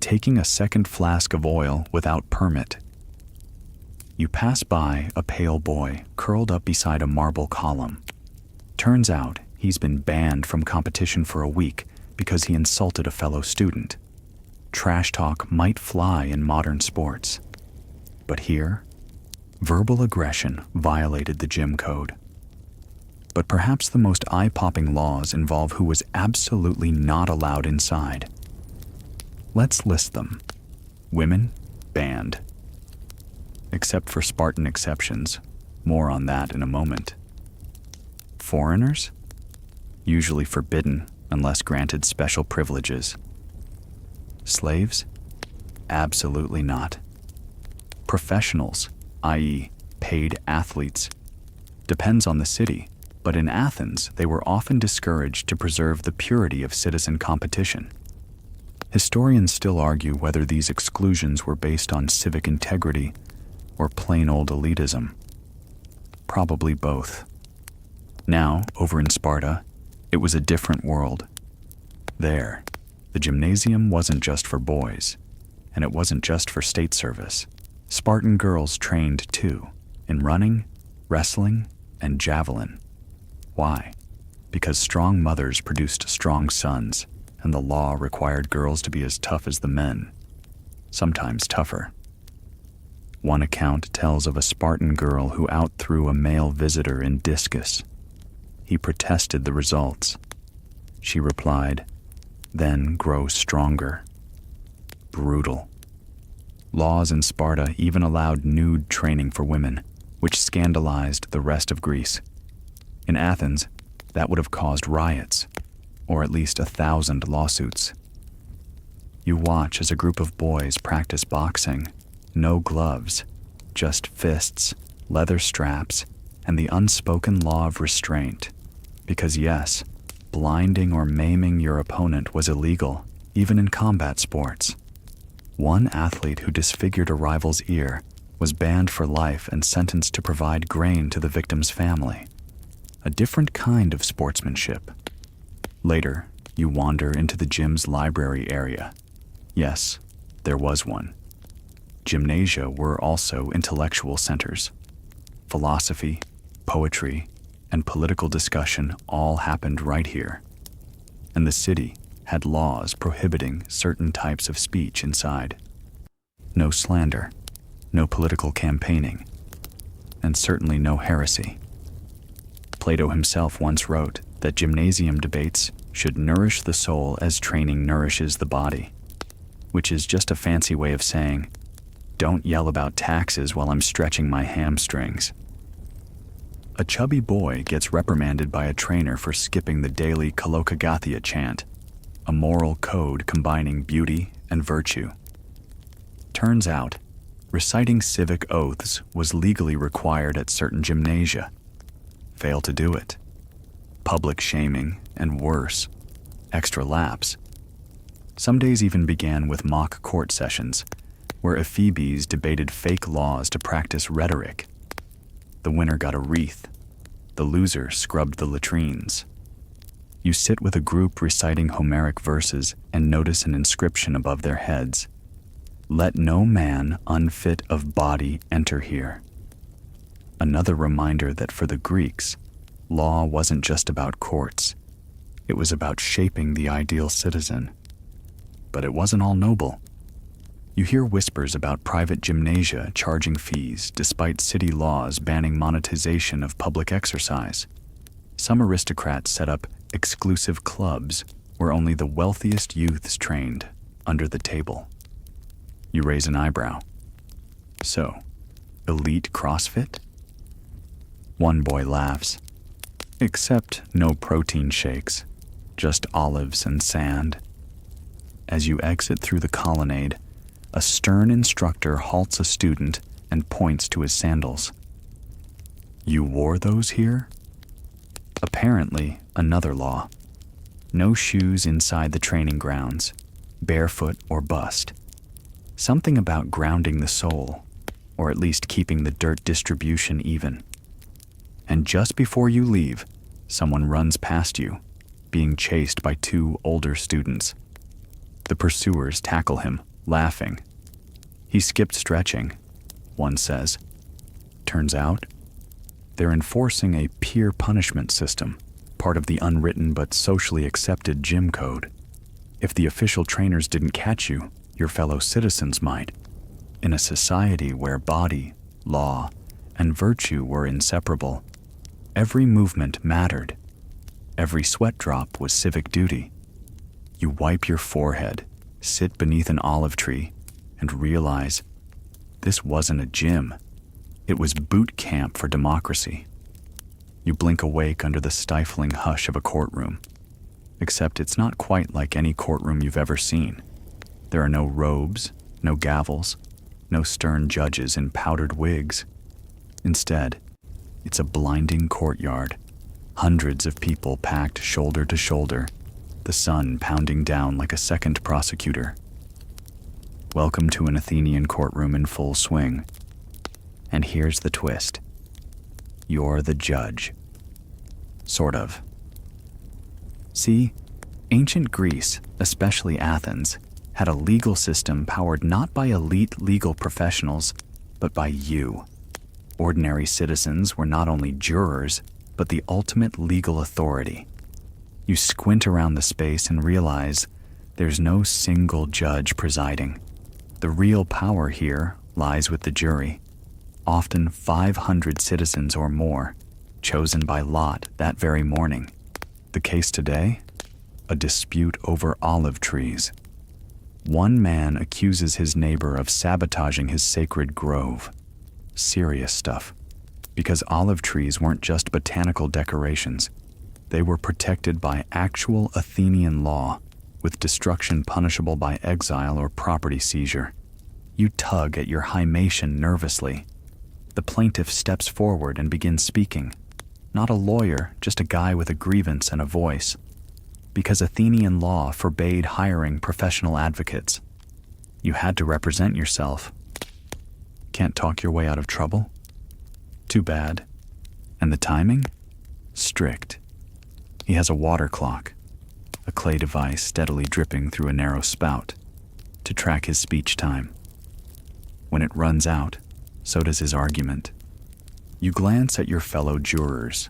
taking a second flask of oil without permit. You pass by a pale boy curled up beside a marble column. Turns out he's been banned from competition for a week because he insulted a fellow student. Trash talk might fly in modern sports. But here, verbal aggression violated the gym code. But perhaps the most eye-popping laws involve who was absolutely not allowed inside. Let's list them. Women, banned. Except for Spartan exceptions. More on that in a moment. Foreigners? Usually forbidden unless granted special privileges. Slaves? Absolutely not. Professionals, i.e., paid athletes. Depends on the city, but in Athens they were often discouraged to preserve the purity of citizen competition. Historians still argue whether these exclusions were based on civic integrity or plain old elitism. Probably both. Now, over in Sparta, it was a different world. There, the gymnasium wasn't just for boys, and it wasn't just for state service. Spartan girls trained too, in running, wrestling, and javelin. Why? Because strong mothers produced strong sons, and the law required girls to be as tough as the men, sometimes tougher. One account tells of a Spartan girl who outthrew a male visitor in discus. He protested the results. She replied, "Then grow stronger." Brutal. Laws in Sparta even allowed nude training for women, which scandalized the rest of Greece. In Athens, that would have caused riots, or at least 1,000 lawsuits. You watch as a group of boys practice boxing. No gloves, just fists, leather straps, and the unspoken law of restraint. Because yes, blinding or maiming your opponent was illegal, even in combat sports. One athlete who disfigured a rival's ear was banned for life and sentenced to provide grain to the victim's family. A different kind of sportsmanship. Later, you wander into the gym's library area. Yes, there was one. Gymnasia were also intellectual centers. philosophy, poetry, and political discussion all happened right here. And the city had laws prohibiting certain types of speech inside. No slander, no political campaigning, and certainly no heresy. Plato himself once wrote that gymnasium debates should nourish the soul as training nourishes the body, which is just a fancy way of saying, don't yell about taxes while I'm stretching my hamstrings. A chubby boy gets reprimanded by a trainer for skipping the daily Kalokagathia chant, a moral code combining beauty and virtue. Turns out, reciting civic oaths was legally required at certain gymnasia. Fail to do it. Public shaming, and worse, extra laps. Some days even began with mock court sessions, where ephebes debated fake laws to practice rhetoric. The winner got a wreath. The loser scrubbed the latrines. You sit with a group reciting Homeric verses and notice an inscription above their heads. Let no man unfit of body enter here. Another reminder that for the Greeks, law wasn't just about courts. It was about shaping the ideal citizen. But it wasn't all noble. You hear whispers about private gymnasia charging fees despite city laws banning monetization of public exercise. Some aristocrats set up exclusive clubs where only the wealthiest youths trained under the table. You raise an eyebrow. So, elite CrossFit? One boy laughs. Except no protein shakes, just olives and sand. As you exit through the colonnade, a stern instructor halts a student and points to his sandals. You wore those here? Apparently, another law. No shoes inside the training grounds, barefoot or bust. Something about grounding the soul, or at least keeping the dirt distribution even. And just before you leave, someone runs past you, being chased by two older students. The pursuers tackle him, laughing. He skipped stretching, one says. Turns out, they're enforcing a peer punishment system, part of the unwritten but socially accepted gym code. If the official trainers didn't catch you, your fellow citizens might. In a society where body, law, and virtue were inseparable, every movement mattered. Every sweat drop was civic duty. You wipe your forehead, sit beneath an olive tree, and realize this wasn't a gym. It was boot camp for democracy. You blink awake under the stifling hush of a courtroom. Except it's not quite like any courtroom you've ever seen. There are no robes, no gavels, no stern judges in powdered wigs. Instead, it's a blinding courtyard, hundreds of people packed shoulder to shoulder, the sun pounding down like a second prosecutor. Welcome to an Athenian courtroom in full swing. And here's the twist. You're the judge. Sort of. See, ancient Greece, especially Athens, had a legal system powered not by elite legal professionals, but by you. Ordinary citizens were not only jurors, but the ultimate legal authority. You squint around the space and realize there's no single judge presiding. The real power here lies with the jury, often 500 citizens or more, chosen by lot that very morning. The case today? A dispute over olive trees. One man accuses his neighbor of sabotaging his sacred grove. Serious stuff. Because olive trees weren't just botanical decorations. They were protected by actual Athenian law, with destruction punishable by exile or property seizure. You tug at your hymation nervously. The plaintiff steps forward and begins speaking. Not a lawyer, just a guy with a grievance and a voice. Because Athenian law forbade hiring professional advocates. You had to represent yourself. Can't talk your way out of trouble? Too bad. And the timing? Strict. He has a water clock, a clay device steadily dripping through a narrow spout, to track his speech time. When it runs out, so does his argument. You glance at your fellow jurors.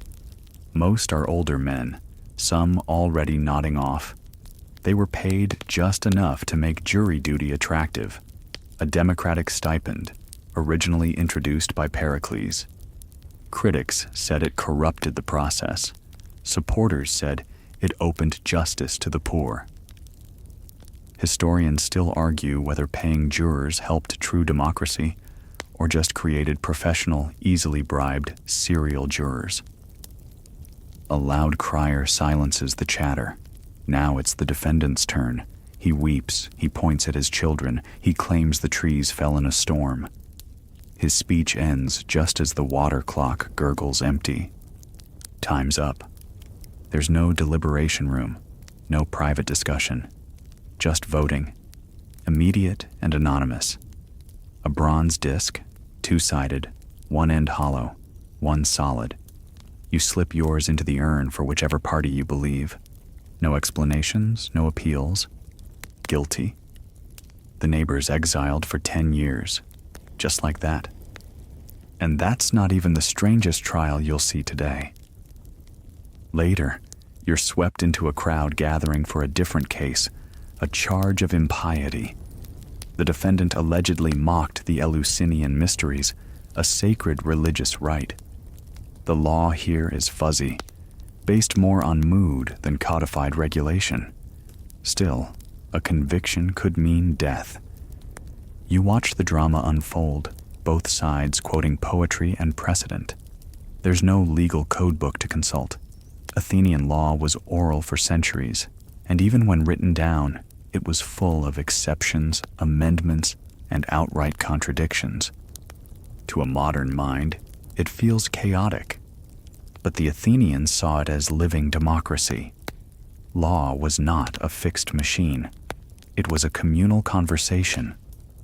Most are older men, some already nodding off. They were paid just enough to make jury duty attractive, a democratic stipend, originally introduced by Pericles. Critics said it corrupted the process. Supporters said it opened justice to the poor. Historians still argue whether paying jurors helped true democracy or just created professional, easily bribed serial jurors. A loud crier silences the chatter. Now it's the defendant's turn. He weeps, he points at his children, he claims the trees fell in a storm. His speech ends just as the water clock gurgles empty. Time's up. There's no deliberation room, no private discussion, just voting, immediate and anonymous. A bronze disc, two-sided, one end hollow, one solid. You slip yours into the urn for whichever party you believe. No explanations, no appeals. Guilty. The neighbor's exiled for 10 years. Just like that. And that's not even the strangest trial you'll see today. Later, you're swept into a crowd gathering for a different case, a charge of impiety. The defendant allegedly mocked the Eleusinian mysteries, a sacred religious rite. The law here is fuzzy, based more on mood than codified regulation. Still, a conviction could mean death. You watch the drama unfold, both sides quoting poetry and precedent. There's no legal codebook to consult. Athenian law was oral for centuries, and even when written down, it was full of exceptions, amendments, and outright contradictions. To a modern mind, it feels chaotic, but the Athenians saw it as living democracy. Law was not a fixed machine. It was a communal conversation,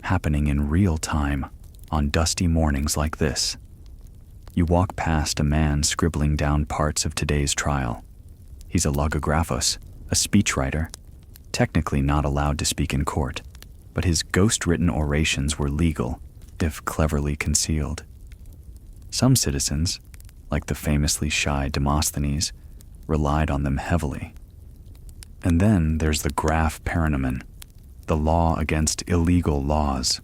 happening in real time on dusty mornings like this. You walk past a man scribbling down parts of today's trial. He's a logographos, a speechwriter, technically not allowed to speak in court, but his ghost-written orations were legal, if cleverly concealed. Some citizens, like the famously shy Demosthenes, relied on them heavily. And then there's the graph paranomen, the law against illegal laws.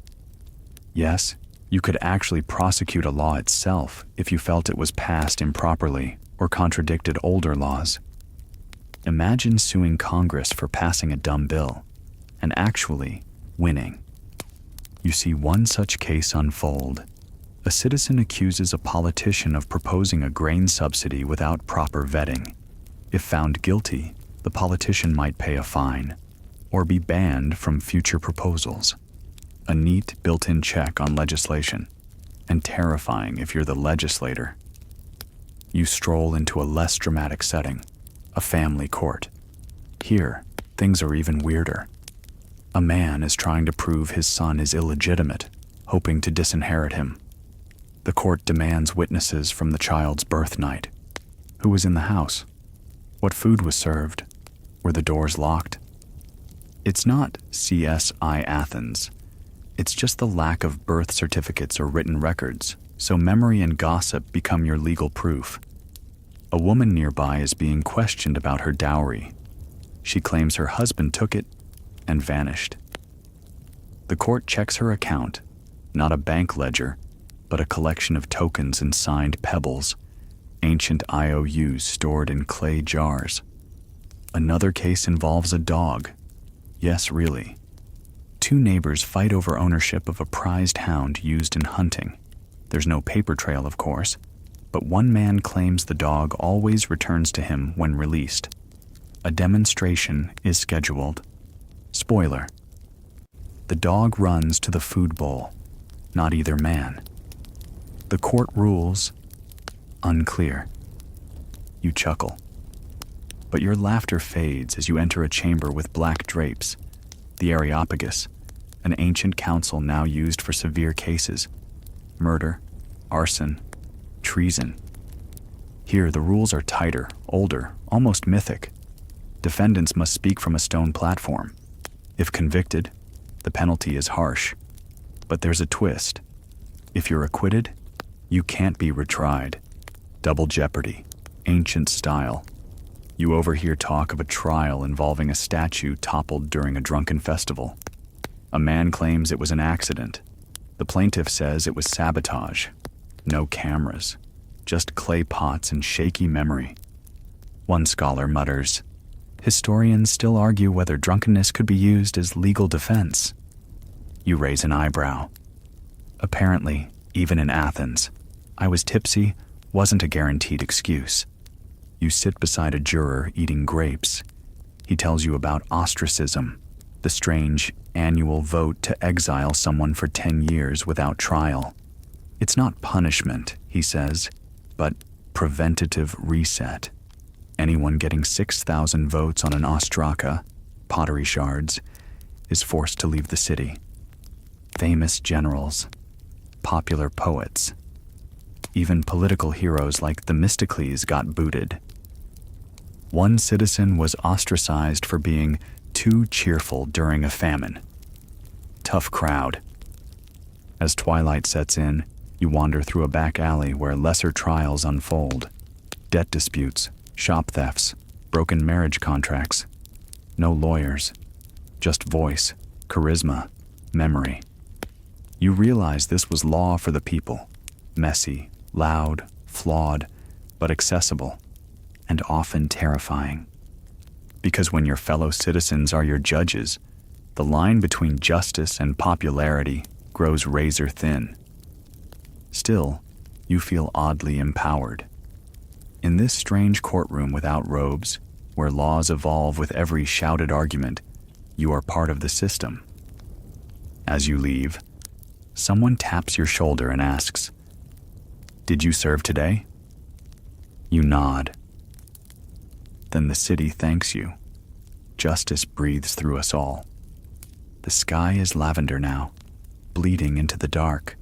Yes, you could actually prosecute a law itself if you felt it was passed improperly or contradicted older laws. Imagine suing Congress for passing a dumb bill and actually winning. You see one such case unfold. A citizen accuses a politician of proposing a grain subsidy without proper vetting. If found guilty, the politician might pay a fine or be banned from future proposals. A neat built-in check on legislation, and terrifying if you're the legislator. You stroll into a less dramatic setting, a family court. Here, things are even weirder. A man is trying to prove his son is illegitimate, hoping to disinherit him. The court demands witnesses from the child's birth night. Who was in the house? What food was served? Were the doors locked? It's not CSI Athens. It's just the lack of birth certificates or written records, so memory and gossip become your legal proof. A woman nearby is being questioned about her dowry. She claims her husband took it and vanished. The court checks her account, not a bank ledger, but a collection of tokens and signed pebbles, ancient IOUs stored in clay jars. Another case involves a dog. Yes, really. Two neighbors fight over ownership of a prized hound used in hunting. There's no paper trail, of course, but one man claims the dog always returns to him when released. A demonstration is scheduled. Spoiler: the dog runs to the food bowl, not either man. The court rules, unclear. You chuckle. But your laughter fades as you enter a chamber with black drapes, the Areopagus, an ancient council now used for severe cases: murder, arson, treason. Here the rules are tighter, older, almost mythic. Defendants must speak from a stone platform. If convicted, the penalty is harsh. But there's a twist. If you're acquitted, You can't be retried. Double jeopardy, ancient style. You overhear talk of a trial involving a statue toppled during a drunken festival. A man claims it was an accident. The plaintiff says it was sabotage. No cameras, just clay pots and shaky memory. One scholar mutters, historians still argue whether drunkenness could be used as legal defense. You raise an eyebrow. Apparently, even in Athens, I was tipsy wasn't a guaranteed excuse. You sit beside a juror eating grapes. He tells you about ostracism, the strange annual vote to exile someone for 10 years without trial. It's not punishment, he says, but preventative reset. Anyone getting 6,000 votes on an ostraka, pottery shards, is forced to leave the city. Famous generals, popular poets, even political heroes like Themistocles got booted. One citizen was ostracized for being too cheerful during a famine. Tough crowd. As twilight sets in, you wander through a back alley where lesser trials unfold. Debt disputes, shop thefts, broken marriage contracts. No lawyers, just voice, charisma, memory. You realize this was law for the people, messy, loud, flawed, but accessible, and often terrifying. Because when your fellow citizens are your judges, the line between justice and popularity grows razor thin. Still, you feel oddly empowered. In this strange courtroom without robes, where laws evolve with every shouted argument, you are part of the system. As you leave, someone taps your shoulder and asks, "Did you serve today?" You nod. Then the city thanks you. Justice breathes through us all. The sky is lavender now, bleeding into the dark,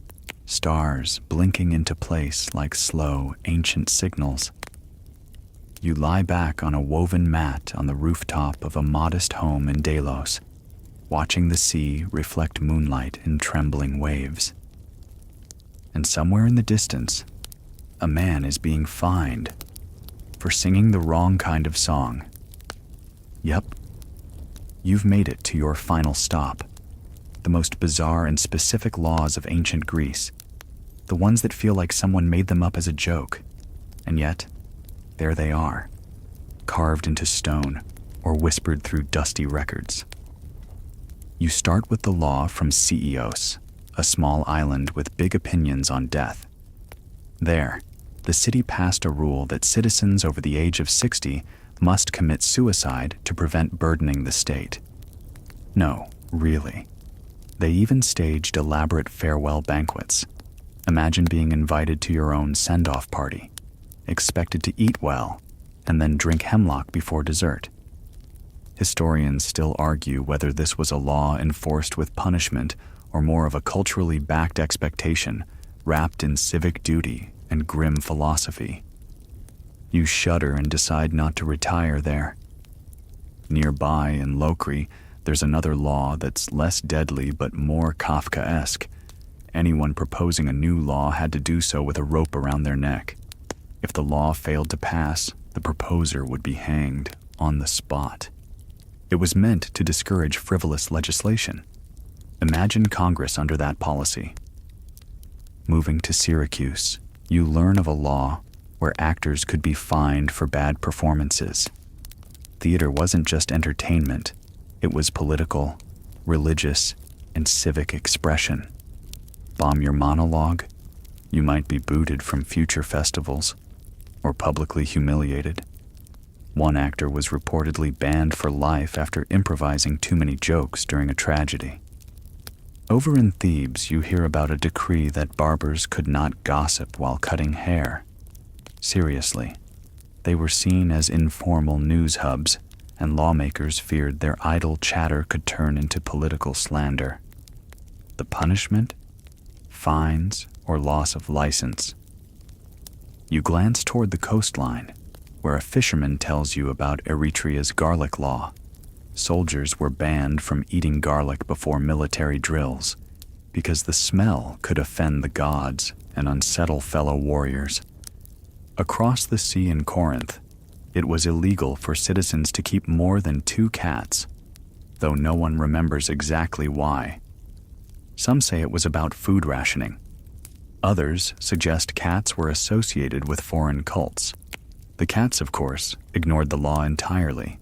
stars blinking into place like slow, ancient signals. You lie back on a woven mat on the rooftop of a modest home in Delos, watching the sea reflect moonlight in trembling waves. And somewhere in the distance, a man is being fined for singing the wrong kind of song. Yep, you've made it to your final stop, the most bizarre and specific laws of ancient Greece, the ones that feel like someone made them up as a joke, and yet, there they are, carved into stone or whispered through dusty records. You start with the law from Ceos, a small island with big opinions on death. There, the city passed a rule that citizens over the age of 60 must commit suicide to prevent burdening the state. No, really. They even staged elaborate farewell banquets. Imagine being invited to your own send-off party, expected to eat well, and then drink hemlock before dessert. Historians still argue whether this was a law enforced with punishment or more of a culturally backed expectation wrapped in civic duty and grim philosophy. You shudder and decide not to retire there. Nearby in Lokri, there's another law that's less deadly but more Kafkaesque. Anyone proposing a new law had to do so with a rope around their neck. If the law failed to pass, the proposer would be hanged on the spot. It was meant to discourage frivolous legislation. Imagine Congress under that policy. Moving to Syracuse, you learn of a law where actors could be fined for bad performances. Theater wasn't just entertainment, it was political, religious, and civic expression. Bomb your monologue, you might be booted from future festivals or publicly humiliated. One actor was reportedly banned for life after improvising too many jokes during a tragedy. Over in Thebes, you hear about a decree that barbers could not gossip while cutting hair. Seriously, they were seen as informal news hubs, and lawmakers feared their idle chatter could turn into political slander. The punishment? Fines or loss of license. You glance toward the coastline, where a fisherman tells you about Eritrea's garlic law. Soldiers were banned from eating garlic before military drills because the smell could offend the gods and unsettle fellow warriors. Across the sea in Corinth, it was illegal for citizens to keep more than 2 cats, though no one remembers exactly why. Some say it was about food rationing. Others suggest cats were associated with foreign cults. The cats, of course, ignored the law entirely.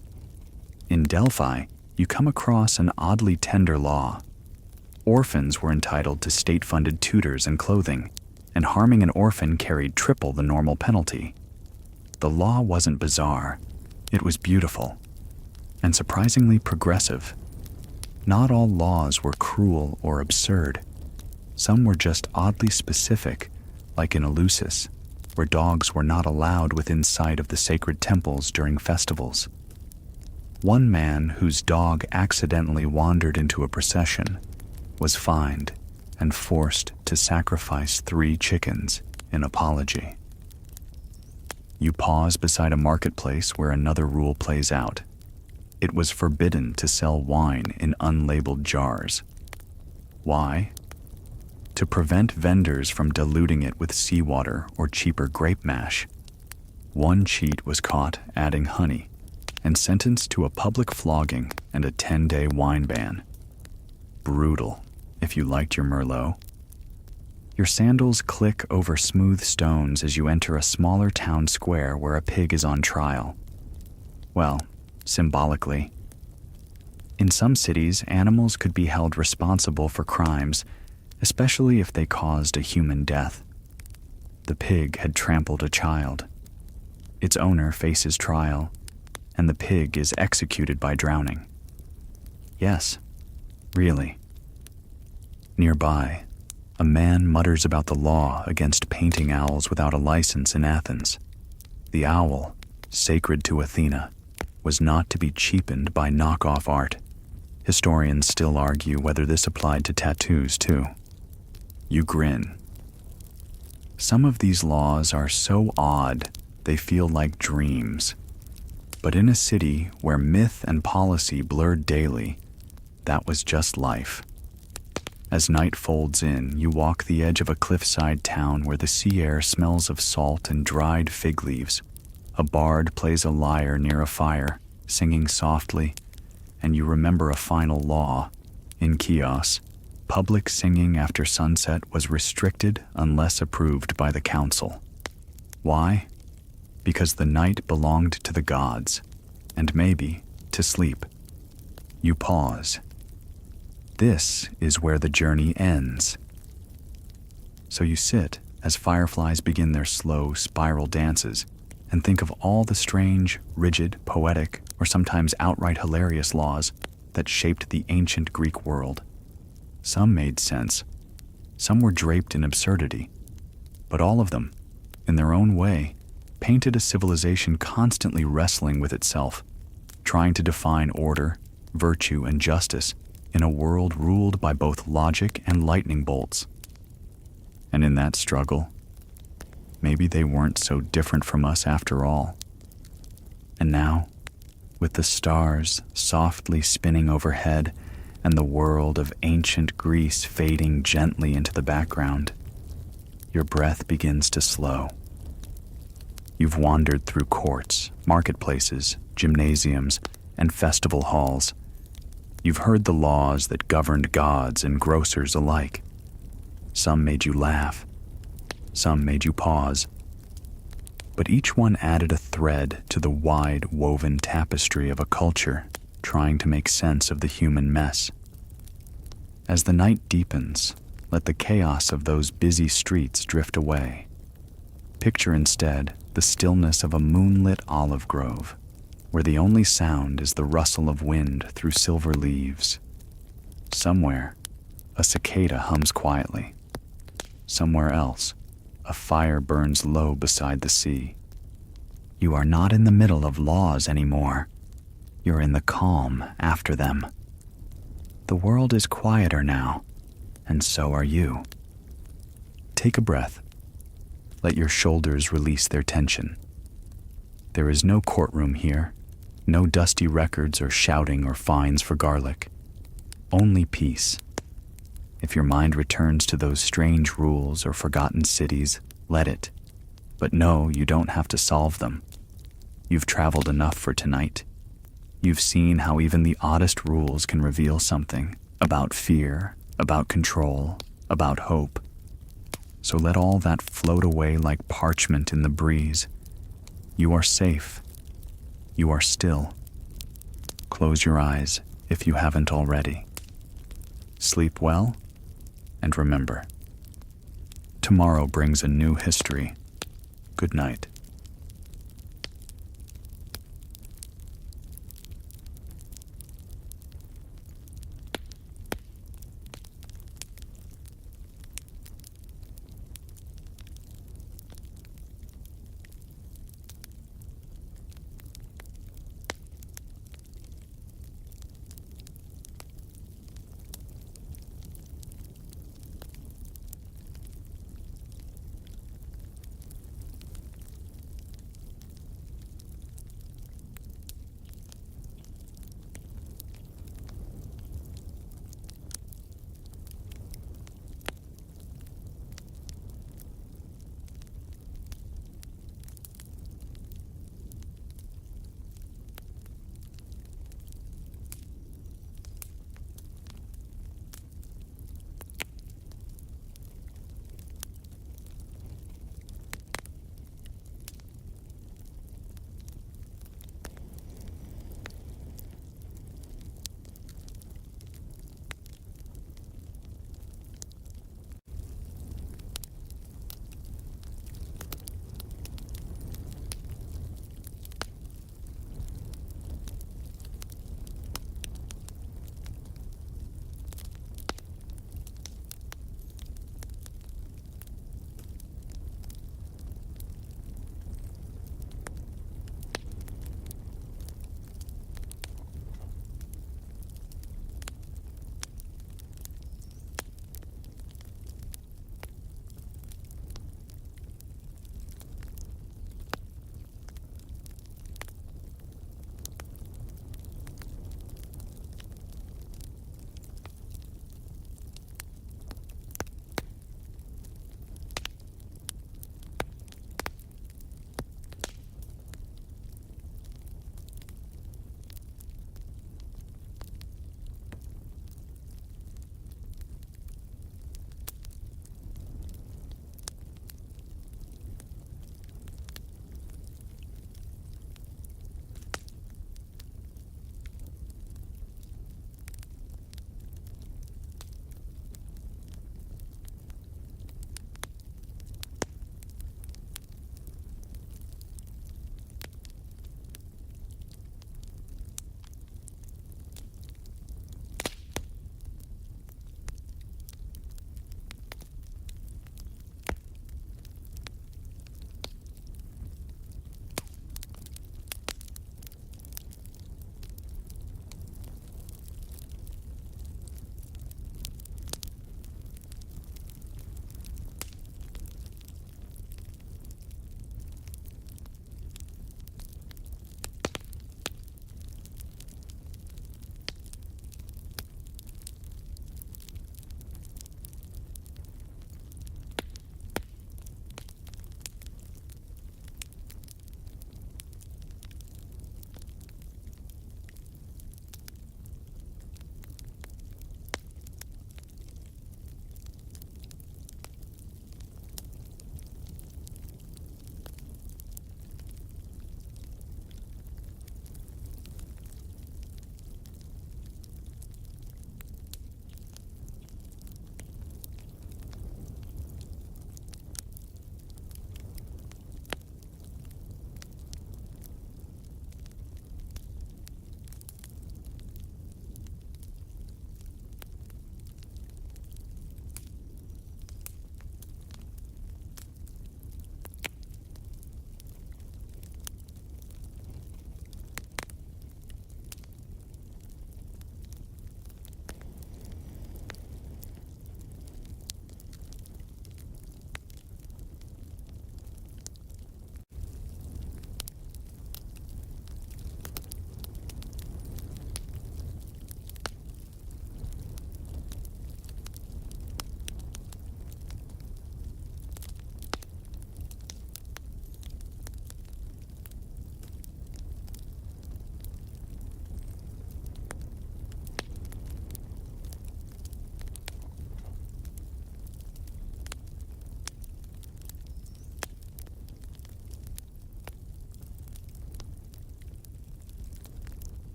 In Delphi, you come across an oddly tender law. Orphans were entitled to state-funded tutors and clothing, and harming an orphan carried triple the normal penalty. The law wasn't bizarre. It was beautiful, and surprisingly progressive. Not all laws were cruel or absurd. Some were just oddly specific, like in Eleusis, where dogs were not allowed within sight of the sacred temples during festivals. One man whose dog accidentally wandered into a procession was fined and forced to sacrifice 3 chickens in apology. You pause beside a marketplace where another rule plays out. It was forbidden to sell wine in unlabeled jars. Why? To prevent vendors from diluting it with seawater or cheaper grape mash. One cheat was caught adding honey and sentenced to a public flogging and a 10-day wine ban. Brutal, if you liked your Merlot. Your sandals click over smooth stones as you enter a smaller town square where a pig is on trial. Well, symbolically. In some cities, animals could be held responsible for crimes, especially if they caused a human death. The pig had trampled a child. Its owner faces trial, and the pig is executed by drowning. Yes, really. Nearby, a man mutters about the law against painting owls without a license in Athens. The owl, sacred to Athena, was not to be cheapened by knockoff art. Historians still argue whether this applied to tattoos too. You grin. Some of these laws are so odd they feel like dreams. But in a city where myth and policy blurred daily, that was just life. As night folds in, you walk the edge of a cliffside town where the sea air smells of salt and dried fig leaves. A bard plays a lyre near a fire, singing softly, and you remember a final law. In Chios, public singing after sunset was restricted unless approved by the council. Why? Because the night belonged to the gods, and maybe to sleep. You pause. This is where the journey ends. So you sit as fireflies begin their slow spiral dances and think of all the strange, rigid, poetic, or sometimes outright hilarious laws that shaped the ancient Greek world. Some made sense. Some were draped in absurdity. But all of them, in their own way, painted a civilization constantly wrestling with itself, trying to define order, virtue, and justice in a world ruled by both logic and lightning bolts. And in that struggle, maybe they weren't so different from us after all. And now, with the stars softly spinning overhead and the world of ancient Greece fading gently into the background, your breath begins to slow. You've wandered through courts, marketplaces, gymnasiums, and festival halls. You've heard the laws that governed gods and grocers alike. Some made you laugh. Some made you pause. But each one added a thread to the wide, woven tapestry of a culture trying to make sense of the human mess. As the night deepens, let the chaos of those busy streets drift away. Picture instead the stillness of a moonlit olive grove, where the only sound is the rustle of wind through silver leaves. Somewhere, a cicada hums quietly. Somewhere else, a fire burns low beside the sea. You are not in the middle of laws anymore. You're in the calm after them. The world is quieter now, and so are you. Take a breath. Let your shoulders release their tension. There is no courtroom here, no dusty records or shouting or fines for garlic. Only peace. If your mind returns to those strange rules or forgotten cities, let it. But no, you don't have to solve them. You've traveled enough for tonight. You've seen how even the oddest rules can reveal something about fear, about control, about hope. So let all that float away like parchment in the breeze. You are safe. You are still. Close your eyes if you haven't already. Sleep well, and remember, tomorrow brings a new history. Good night.